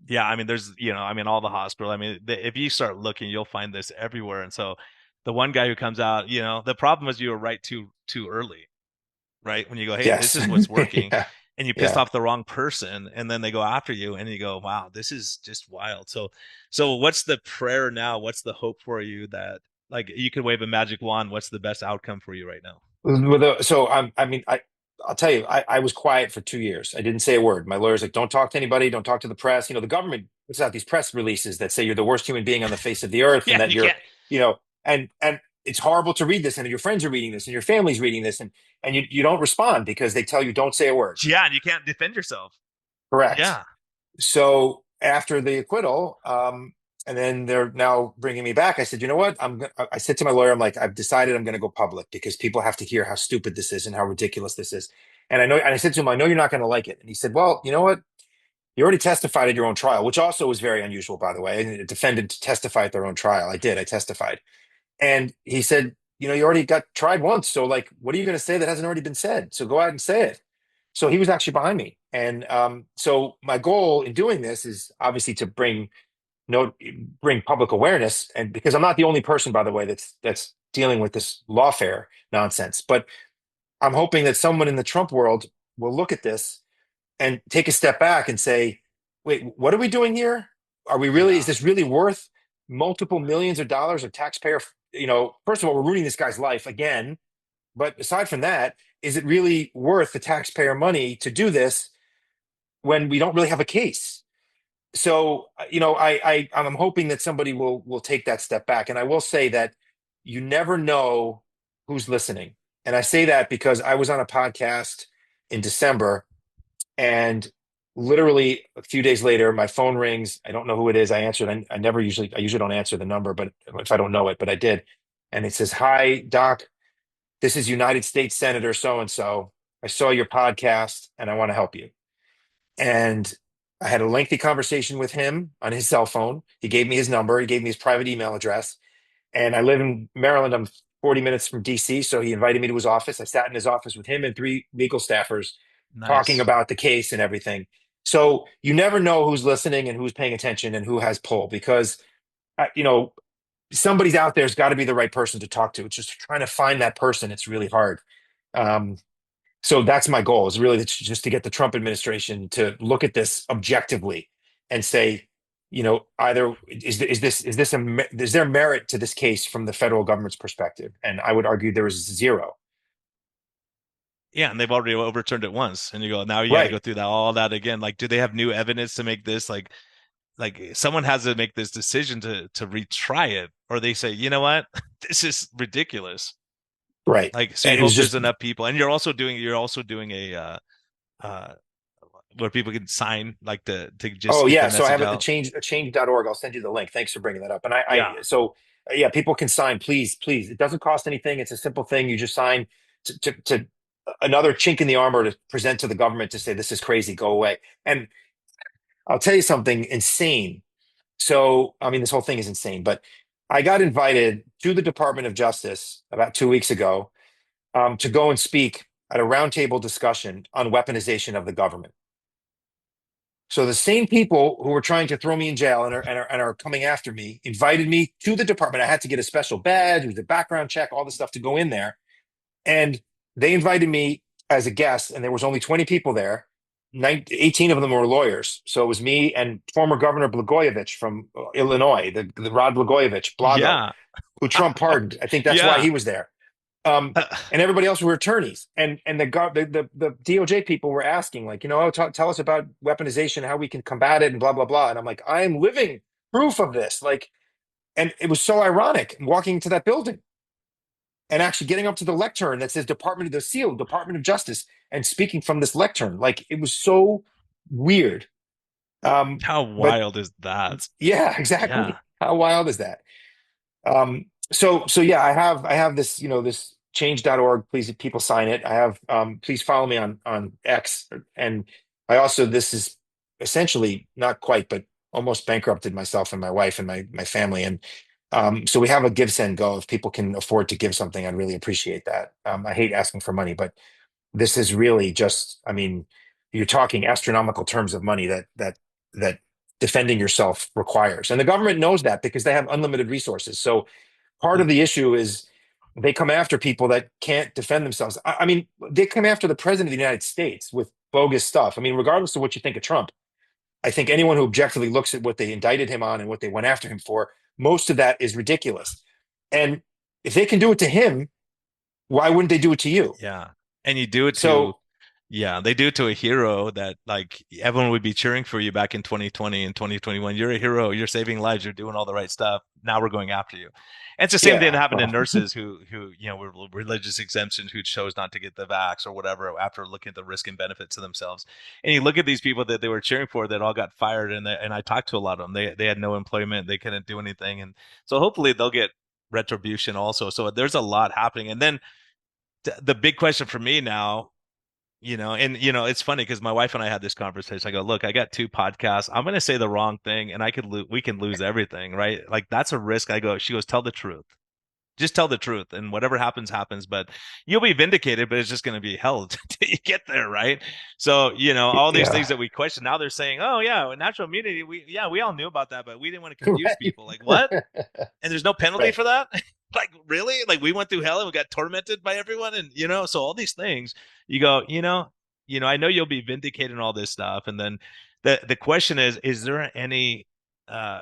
Yeah, I mean, there's, I mean, all the hospital. I mean, if you start looking, you'll find this everywhere. And so, the one guy who comes out, the problem is you were right too early, right? When you go, hey, this Yes. is what's working, Yeah. and you pissed Yeah. off the wrong person, and then they go after you, and you go, wow, this is just wild. So what's the prayer now? What's the hope for you that like you could wave a magic wand? What's the best outcome for you right now? So I mean, I'll tell you, I was quiet for 2 years. I didn't say a word. My lawyer's like, don't talk to anybody, don't talk to the press. The government puts out these press releases that say you're the worst human being on the face of the earth, and Yeah, that you you're, can't. and it's horrible to read this, and your friends are reading this, and your family's reading this, and you don't respond because they tell you don't say a word. Yeah, and you can't defend yourself. Correct. Yeah, So after the acquittal, and then they're now bringing me back. I said, you know what? I said to my lawyer, I'm like, I've decided I'm going to go public because people have to hear how stupid this is and how ridiculous this is. And I said to him, I know you're not going to like it. And he said, well, you know what? You already testified at your own trial, which also was very unusual, by the way. A defendant to testify at their own trial. I did. I testified. And he said, you already got tried once. So, like, what are you going to say that hasn't already been said? So go out and say it. So he was actually behind me. And so my goal in doing this is obviously to no bring public awareness, and because I'm not the only person, by the way, that's dealing with this lawfare nonsense, but I'm hoping that someone in the Trump world will look at this and take a step back and say, wait, what are we doing here? Is yeah. this really worth multiple millions of dollars of taxpayer? First of all, we're ruining this guy's life again, but aside from that, is it really worth the taxpayer money to do this when we don't really have a case? So I'm hoping that somebody will take that step back. And I will say that you never know who's listening. And I say that because I was on a podcast in December, and literally a few days later my phone rings. I don't know who it is. I answered. I usually don't answer the number, but if I don't know it, but I did. And it says, hi Doc, this is United States Senator so and so. I saw your podcast and I want to help you. And I had a lengthy conversation with him on his cell phone. He gave me his number, he gave me his private email address. And I live in Maryland. I'm 40 minutes from DC. So he invited me to his office. I sat in his office with him and three legal staffers talking Nice. about the case and everything. So you never know who's listening and who's paying attention and who has pull, because, somebody's out there's got to be the right person to talk to. It's just trying to find that person. It's really hard. Um, so that's my goal, is really just to get the Trump administration to look at this objectively and say, either is there merit to this case from the federal government's perspective? And I would argue there is zero. Yeah, and they've already overturned it once, and you go, now you got to Right. go through all that again. Like, do they have new evidence to make this someone has to make this decision to retry it, or they say, you know what, this is ridiculous. Right. Like, so you And it was hope there's just, enough people, and you're also doing a uh where people can sign like to just oh get the yeah. So I message have a out. change.org. I'll send you the link. Thanks for bringing that up. And Yeah, yeah, people can sign, please, please. It doesn't cost anything. It's a simple thing. You just sign to another chink in the armor to present to the government to say, this is crazy, go away. And I'll tell you something insane. So, I mean, this whole thing is insane, but I got invited to the Department of Justice about 2 weeks ago, to go and speak at a roundtable discussion on weaponization of the government. So the same people who were trying to throw me in jail and are coming after me invited me to the department. I had to get a special badge, it was a background check, all this stuff to go in there. And they invited me as a guest, and there was only 20 people there. 18 of them were lawyers. So it was me and former Governor Blagojevich from Illinois, the Rod Blagojevich, Blago, Yeah. who Trump pardoned. I think that's why Yeah. he was there. And everybody else were attorneys, and the DOJ people were asking, like, oh, tell us about weaponization, how we can combat it, and blah blah blah. And I'm like, I am living proof of this, like, and it was so ironic walking into that building and actually getting up to the lectern that says Department of the Seal, Department of Justice, and speaking from this lectern, like, it was so weird. How But wild is that? yeah, Yeah. exactly. How wild is that? So yeah, I have this, this change.org. Please, people sign it. I have, please follow me on X. And I also, this is essentially not quite, but almost bankrupted myself and my wife and my family. And so we have a give, send, go. If people can afford to give something, I'd really appreciate that. I hate asking for money, but this is really just, I mean, you're talking astronomical terms of money that defending yourself requires. And the government knows that because they have unlimited resources. So part of the issue is they come after people that can't defend themselves. I mean, they come after the president of the United States with bogus stuff. I mean, regardless of what you think of Trump, I think anyone who objectively looks at what they indicted him on and what they went after him for, most of that is ridiculous. And if they can do it to him, why wouldn't they do it to you? Yeah. And you do it to, So yeah, they do it to a hero that like everyone would be cheering for you back in 2020 and 2021. You're a hero. You're saving lives. You're doing all the right stuff. Now we're going after you. And it's the same thing that yeah, happened to well, nurses were religious exemptions who chose not to get the vax or whatever after looking at the risk and benefits to themselves. And you look at these people that they were cheering for that all got fired. And I talked to a lot of them. They had no employment. They couldn't do anything. And so hopefully they'll get retribution also. So there's a lot happening. And then the big question for me now, it's funny because my wife and I had this conversation. I go, look, I got two podcasts. I'm going to say the wrong thing and we can lose everything, right? Like that's a risk. I go, she goes, tell the truth. Just tell the truth and whatever happens, happens, but you'll be vindicated, but it's just going to be hell till you get there, right? So, all these things yeah, that we question now they're saying, oh yeah, natural immunity. We all knew about that, but we didn't want to confuse right, people. Like what? And there's no penalty right. for that. Like really, like we went through hell and we got tormented by everyone, and so all these things you go, I know you'll be vindicated in all this stuff, and then the question is there uh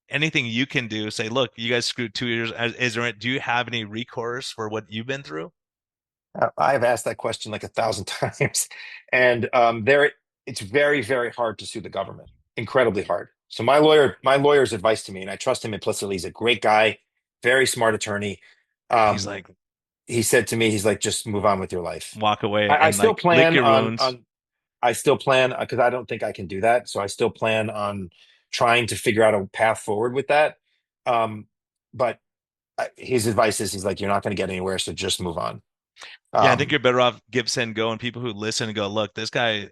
anything you can do? Say, look, you guys screwed 2 years. Do you have any recourse for what you've been through? I've asked that question like 1,000 times, and it's very, very hard to sue the government. Incredibly hard. So my lawyer's advice to me, and I trust him implicitly. He's a great guy, very smart attorney. He's Um, like, he said to me, he's like, just move on with your life. walk away I and still like lick plan your on wounds. on I still plan because I don't think I can do that. So I still plan on trying to figure out a path forward with that. But his advice is, he's like, you're not going to get anywhere, so just move on. Yeah, I think Um, you're better off give, send, go, and people who listen and go, look, this guy,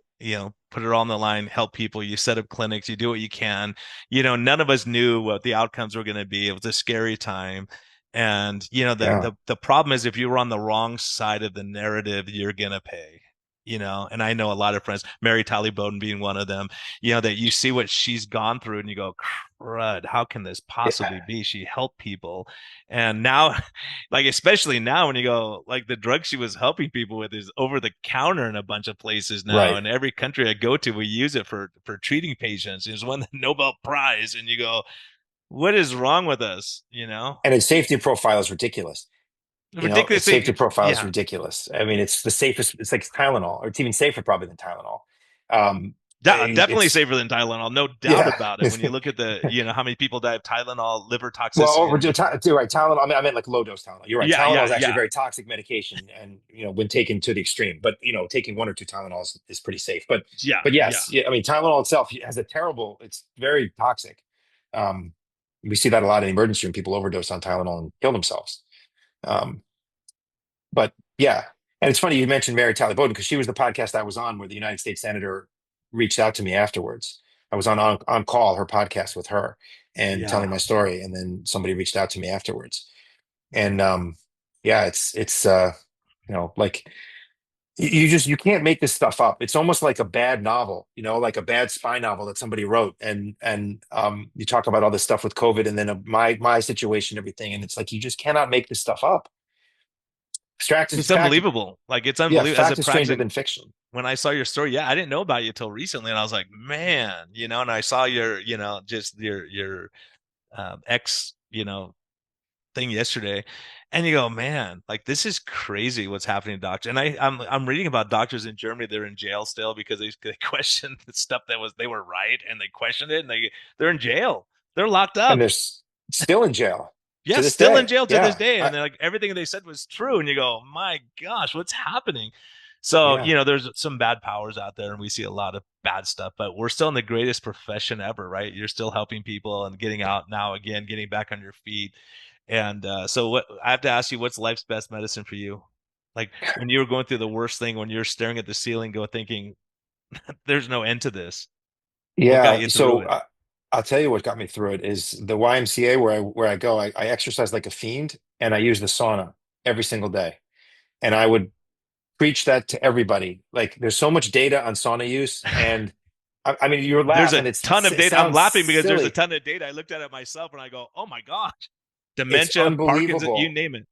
put it all on the line, help people. You set up clinics, you do what you can. None of us knew what the outcomes were going to be. It was a scary time. And yeah, the problem is if you were on the wrong side of the narrative, you're gonna pay. And I know a lot of friends, Mary Talley Bowden being one of them, that you see what she's gone through and you go, crud, how can this yeah, possibly be? She helped people. And now like especially now when you go like the drug she was helping people with is over the counter in a bunch of places now, right. and every country I go to we use it for treating patients. There's won the Nobel Prize, and you go, what is wrong with us? And its safety profile is ridiculous. Its safety Ridiculously, profile is yeah. ridiculous. I mean, it's the safest. It's like Tylenol, or it's even safer probably than Tylenol. Definitely It's safer than Tylenol, no doubt yeah. about it. When you look at how many people die of Tylenol, liver Well, toxicity, and right. Tylenol. I meant like low dose Tylenol. You're right. yeah, Tylenol yeah, is actually a yeah, very toxic medication, and when taken to the extreme. But taking one or two Tylenols is pretty safe. yeah, But yeah. yes, yeah. I mean, Tylenol itself has a terrible. It's very toxic. Um, we see that a lot in the emergency room. People overdose on Tylenol and kill themselves. Um, but yeah, and it's funny you mentioned Mary Talley Bowden because she was the podcast I was on where the United States Senator reached out to me afterwards. I was on call her podcast with her and telling Yeah. my story, and then somebody reached out to me afterwards. And yeah, it's like You can't make this stuff up. It's almost like a bad novel, like a bad spy novel that somebody wrote. And you talk about all this stuff with COVID, and then my situation, everything, and it's like you just cannot make this stuff up. It's Fact, unbelievable. Like it's yeah, unbelievable as a fact is stranger practice. than fiction. When I saw your story, yeah, I didn't know about you till recently, and I was like, man, and I saw your, just your X, thing yesterday, and you go, man, like this is crazy what's happening to doctors. And I'm reading about doctors in Germany. They're in jail still because they questioned the stuff they were right, and they questioned it, and they're in jail. They're locked And up. still in jail to Yes, this still in day. jail to this Yeah, day, and they're like everything they said was true, and you go, my gosh, what's happening? So, yeah, there's some bad powers out there, and we see a lot of bad stuff, but we're still in the greatest profession ever, right? You're still helping people and getting out now again, getting back on your feet. And so, what I have to ask you, what's life's best medicine for you? Like when you were going through the worst thing, when you're staring at the ceiling, thinking, "There's no end to this." What got yeah. you through So it? I'll tell you what got me through it is the YMCA where I go. I exercise like a fiend, and I use the sauna every single day. And I would preach that to everybody. Like, there's so much data on sauna use, and I mean, you're There's a laughing. ton of It data. I'm sounds laughing because there's a silly. ton of data. I looked at it myself and I go, "Oh my gosh, It's dementia, Parkinson, you unbelievable. name it."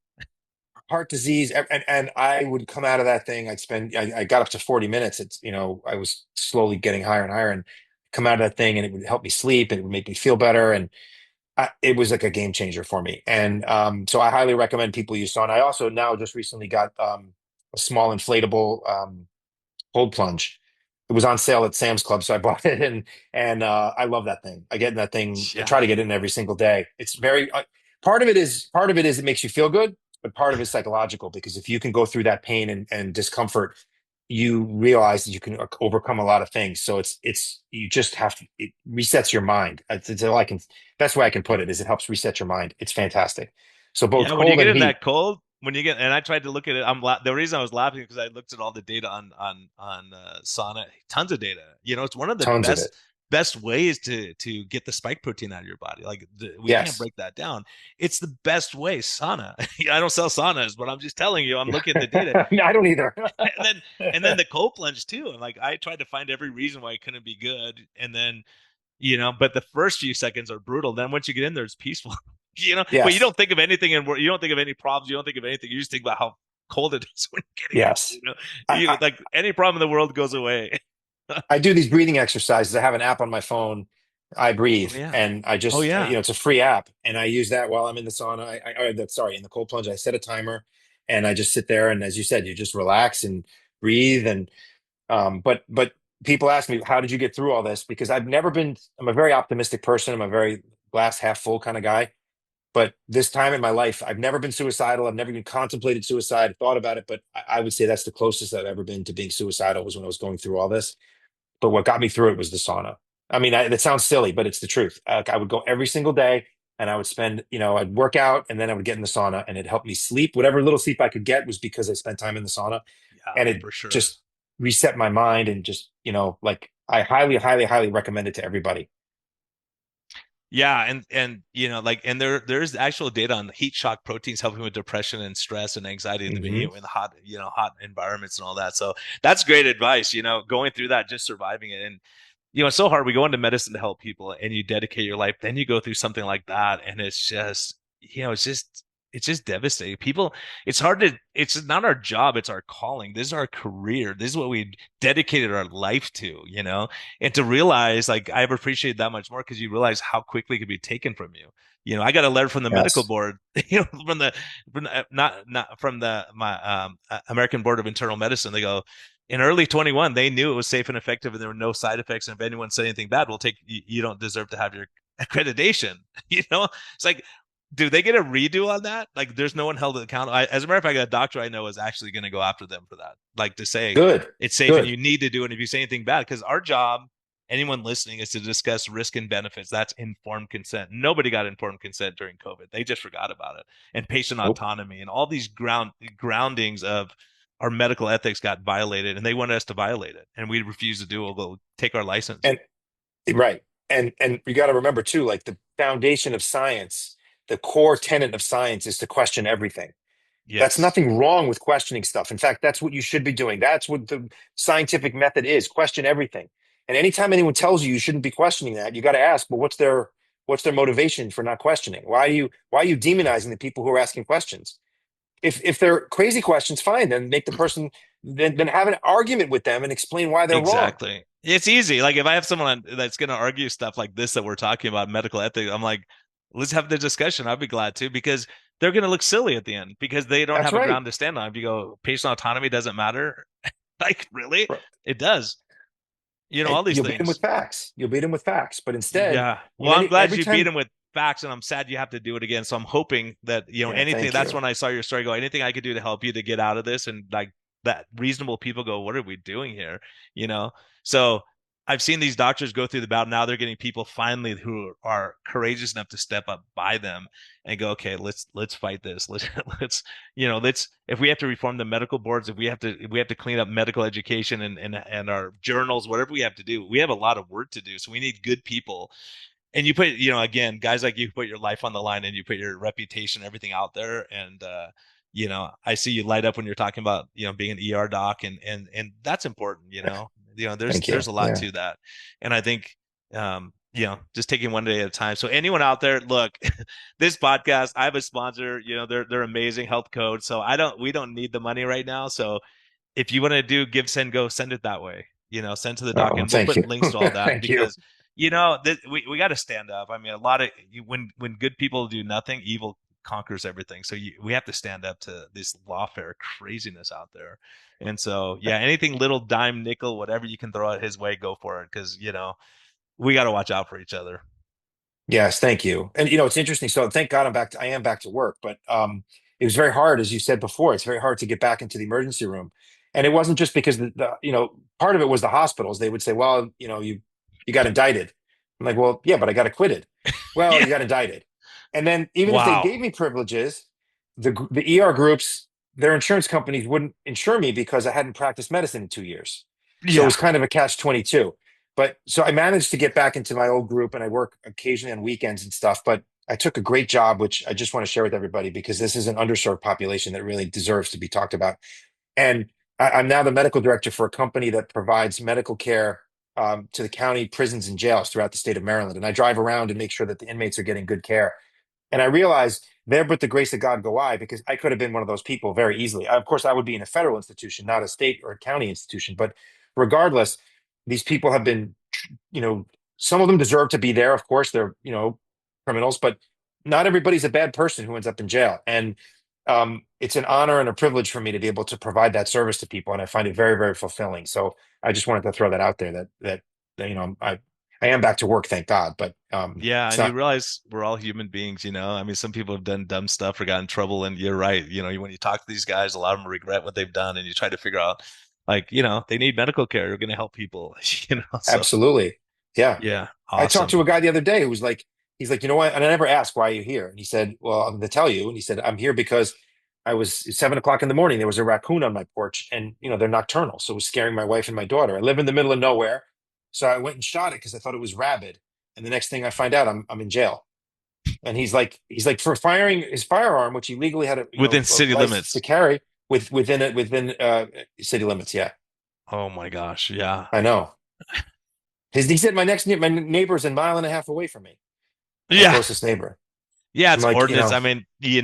Heart disease, and I would come out of that thing. I got up to 40 minutes. I was slowly getting higher and higher, and come out of that thing, and it would help me sleep, and it would make me feel better, and it was like a game changer for me. And so I highly recommend people use sauna. I also now just recently got a small inflatable cold plunge. It was on sale at Sam's Club, so I bought it, and I love that thing. I get in that thing. I try Yeah, to get in every single day. It's very part of it is it makes you feel good, but part of it is psychological, because if you can go through that pain and discomfort, you realize that you can overcome a lot of things. So it's you just have to, it resets your mind. It's all I can, best way I can put it is it helps reset your mind. It's fantastic. So both yeah. When you cold get and in heat, that cold, when you get, and I tried to look at it. The reason I was laughing because I looked at all the data on sauna, tons of data. It's one of the tons of it. best ways to get the spike protein out of your body. Like we can't Yes. break that down. It's the best way. Sauna. I don't sell saunas, but I'm just telling you. I'm looking at the data. No, I don't either. and then and then the cold plunge too. And like I tried to find every reason why it couldn't be good. And then, but the first few seconds are brutal. Then once you get in there, it's peaceful. But you Yes. don't think of anything, and you don't think of any problems. You don't think of anything. You just think about how cold it is when you're getting in. Yes. I, Like any problem in the world goes away. I do these breathing exercises. I have an app on my phone. I Oh breathe, yeah. and I Oh just, yeah. it's a free app, and I use that while I'm in the sauna. Sorry, in the cold plunge. I set a timer, and I just sit there, and as you said, you just relax and breathe. And but people ask me, how did you get through all this? Because I'm a very optimistic person. I'm a very glass half full kind of guy. But this time in my life, I've never been suicidal. I've never even contemplated suicide, thought about it. But I would say that's the closest I've ever been to being suicidal, was when I was going through all this. But what got me through it was the sauna. I mean, that sounds silly, but it's the truth. I would go every single day, and I would spend, I'd work out, and then I would get in the sauna, and it helped me sleep. Whatever little sleep I could get was because I spent time in the sauna, Yeah, and it for sure. just reset my mind. And just, like, I highly, highly, highly recommend it to everybody. Yeah, and like, and there's actual data on heat shock proteins helping with depression and stress and anxiety in the Hmm. in the hot environments and all that. So that's great advice. Going through that, just surviving it. And it's so hard. We go into medicine to help people, and you dedicate your life. Then you go through something like that, and it's just, it's just devastating. People, it's hard to. It's not our job. It's our calling. This is our career. This is what we dedicated our life to. And to realize, like, I've appreciated that much more because you realize how quickly it could be taken from you. I got a letter from the medical Yes. board, not from the my American Board of Internal Medicine. They go, in early 21, they knew it was safe and effective, and there were no side effects. And if anyone said anything bad, we'll take you. You don't deserve to have your accreditation. It's like, do they get a redo on that? Like, there's no one held accountable. As a matter of fact, a doctor I know is actually going to go after them for that, like to say Good. it's safe and Good. you need to do it if you say anything bad. Because our job, anyone listening, is to discuss risk and benefits. That's informed consent. Nobody got informed consent during COVID. They just forgot about it. And patient Nope. autonomy and all these groundings of our medical ethics got violated, and they wanted us to violate it, and we refused to do it. We'll take our license. And right. And you got to remember too, like, the foundation of science, the core tenet of science is to question everything. That's Yes. nothing wrong with questioning stuff. In fact, that's what you should be doing. That's what the scientific method is. Question everything. And anytime anyone tells you you shouldn't be questioning that, you got to ask, well, what's their motivation for not questioning? Why are you demonizing the people who are asking questions? If they're crazy questions, fine, then make the person then have an argument with them and explain why they're wrong. Exactly. It's easy. Like if I have someone that's going to argue stuff like this that we're talking about medical ethics, I'm like, let's have the discussion. I'd be glad to because they're going to look silly at the end because they don't That's have a right. ground to stand on. If you go, patient autonomy doesn't matter, like really, it does. And All these you'll beat them with things. facts. You'll beat them with facts. But instead, Yeah. when Well, I'm glad every you beat time, him with facts, and I'm sad you have to do it again. So I'm hoping that yeah, anything. thank That's you. when I saw your story. Go anything I could do to help you to get out of this, and like that reasonable people go, what are we doing here? You know. So I've seen these doctors go through the battle. Now they're getting people finally who are courageous enough to step up by them and go, okay, let's fight this. Let's if we have to reform the medical boards, if we have to clean up medical education and our journals, whatever we have to do, we have a lot of work to do. So we need good people and you put again guys like you put your life on the line and you put your reputation everything out there and I see you light up when you're talking about being an ER doc and that's important. There's Thank you. a lot Yeah. to that and I think just taking one day at a time. So anyone out there, look, this podcast, I have a sponsor, they're amazing, Health Code. So we don't need the money right now. So if you want to do give send go send it that way, send to the doc Oh, and we'll thank put you. links to all that Thank you. because we got to stand up. I mean, a lot of when good people do nothing, evil conquers everything. So we have to stand up to this lawfare craziness out there. And so yeah, anything little dime nickel whatever you can throw at his way, go for it because we got to watch out for each other. Yes, thank you. And it's interesting. So thank God I am back to work, but it was very hard, as you said before, it's very hard to get back into the emergency room. And it wasn't just because part of it was the hospitals. They would say, well, you got indicted. I'm like, well, yeah, but I got acquitted. Well, Yeah. you got indicted. And then even if they Wow. gave me privileges, the ER groups, their insurance companies wouldn't insure me because I hadn't practiced medicine in 2 years. So it Yeah. was kind of a catch 22. But so I managed to get back into my old group and I work occasionally on weekends and stuff. But I took a great job, which I just want to share with everybody because this is an underserved population that really deserves to be talked about. And I'm now the medical director for a company that provides medical care to the county prisons and jails throughout the state of Maryland. And I drive around and make sure that the inmates are getting good care. And I realized there, but the grace of God go I, because I could have been one of those people very easily. Of course, I would be in a federal institution, not a state or a county institution. But regardless, these people have been, you know, some of them deserve to be there. Of course, they're, criminals, but not everybody's a bad person who ends up in jail. And it's an honor and a privilege for me to be able to provide that service to people. And I find it very, very fulfilling. So I just wanted to throw that out there that I am back to work, thank God. But Yeah, it's and you not. realize we're all human beings. I mean, some people have done dumb stuff or got in trouble, and you're right. When you talk to these guys, a lot of them regret what they've done, and you try to figure out, like, they need medical care. They're going to help people. So Absolutely. Yeah. yeah, I talked awesome. to a guy the other day who was like, he's like, you know what? And I never asked, why are you here? And he said, well, I'm going to tell you. And he said, I'm here because it's 7 o'clock in the morning. There was a raccoon on my porch and, they're nocturnal. So it was scaring my wife and my daughter. I live in the middle of nowhere. So I went and shot it because I thought it was rabid. And the next thing I find out, I'm in jail. And he's like for firing his firearm, which he legally had Within a city license to limits. carry within city limits. Yeah, Oh my gosh, yeah, I know. He said my neighbor's a mile and a half away from me, my yeah, closest neighbor. yeah. I'm It's like, ordinance. I mean, you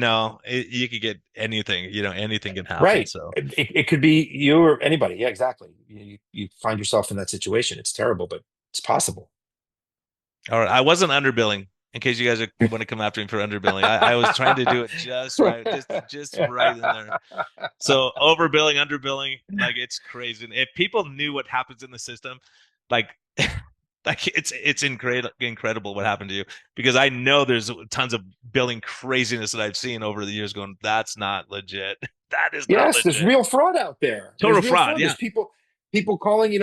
could get anything. Anything can happen. right. So. It could be you or anybody. Yeah, exactly. You find yourself in that situation. It's terrible, but it's possible. All right. I wasn't underbilling in case you guys want to come after me for underbilling. I was trying to do it just right, just right in there. So overbilling, underbilling, like it's crazy. If people knew what happens in the system, like like it's incredible what happened to you because I know there's tons of billing craziness that I've seen over the years going, that's not legit. That is not Yes, there's legit. real fraud out there. Total There's real fraud. fraud. Yeah. There's people calling,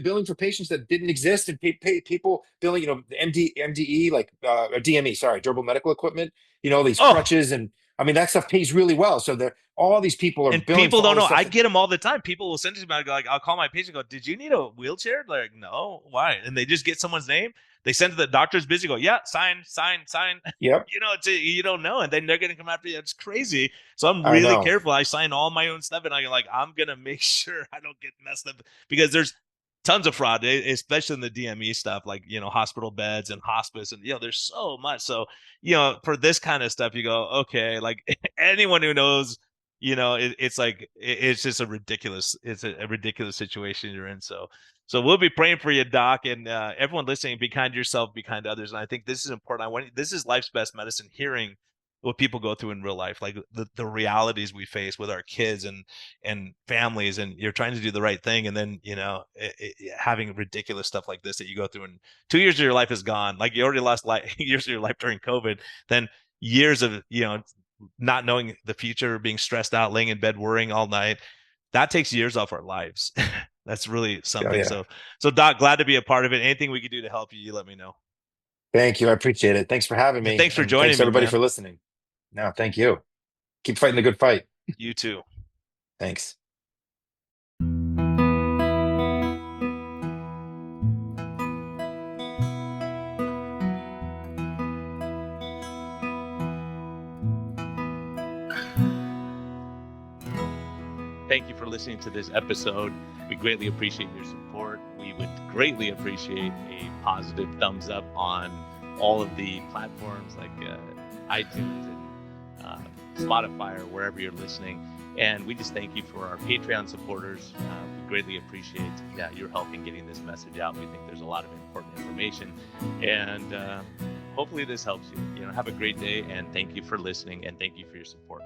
billing for patients that didn't exist, and people billing, the MDE, like DME, sorry, durable medical equipment. These Oh, crutches, and I mean, that stuff pays really well. So all these people are And billing people for all don't this know. stuff. I get them all the time. People will send it to me. I go, like, I'll call my patient. Go, did you need a wheelchair? They're like, no. Why? And they just get someone's name. They send to the doctor's busy. Go, yeah, sign. Yep, You don't know, and then they're gonna come after you. It's crazy. So I'm I really know. careful. I sign all my own stuff, and I'm gonna make sure I don't get messed up because there's tons of fraud, especially in the DME stuff, like hospital beds and hospice, and there's so much. So for this kind of stuff, you go, okay, like anyone who knows, it's just a ridiculous situation you're in. So we'll be praying for you, Doc, and everyone listening. Be kind to yourself, be kind to others, and I think this is important. This is life's best medicine. Hearing what people go through in real life, like the realities we face with our kids and families, and you're trying to do the right thing, and then having ridiculous stuff like this that you go through, and 2 years of your life is gone. Like you already lost years of your life during COVID, then years of not knowing the future, being stressed out, laying in bed, worrying all night. That takes years off our lives. That's really something. Oh, yeah. So Doc, glad to be a part of it. Anything we could do to help you, let me know. Thank you. I appreciate it. Thanks for having Yeah, me. thanks for And joining thanks me, everybody man. for listening. No, thank you. Keep fighting the good fight. You too. Thanks. Thank you for listening to this episode. We greatly appreciate your support. We would greatly appreciate a positive thumbs up on all of the platforms like iTunes and Spotify or wherever you're listening. And we just thank you for our Patreon supporters. We greatly appreciate your help in getting this message out. We think there's a lot of important information, and hopefully this helps you. Have a great day, and thank you for listening, and thank you for your support.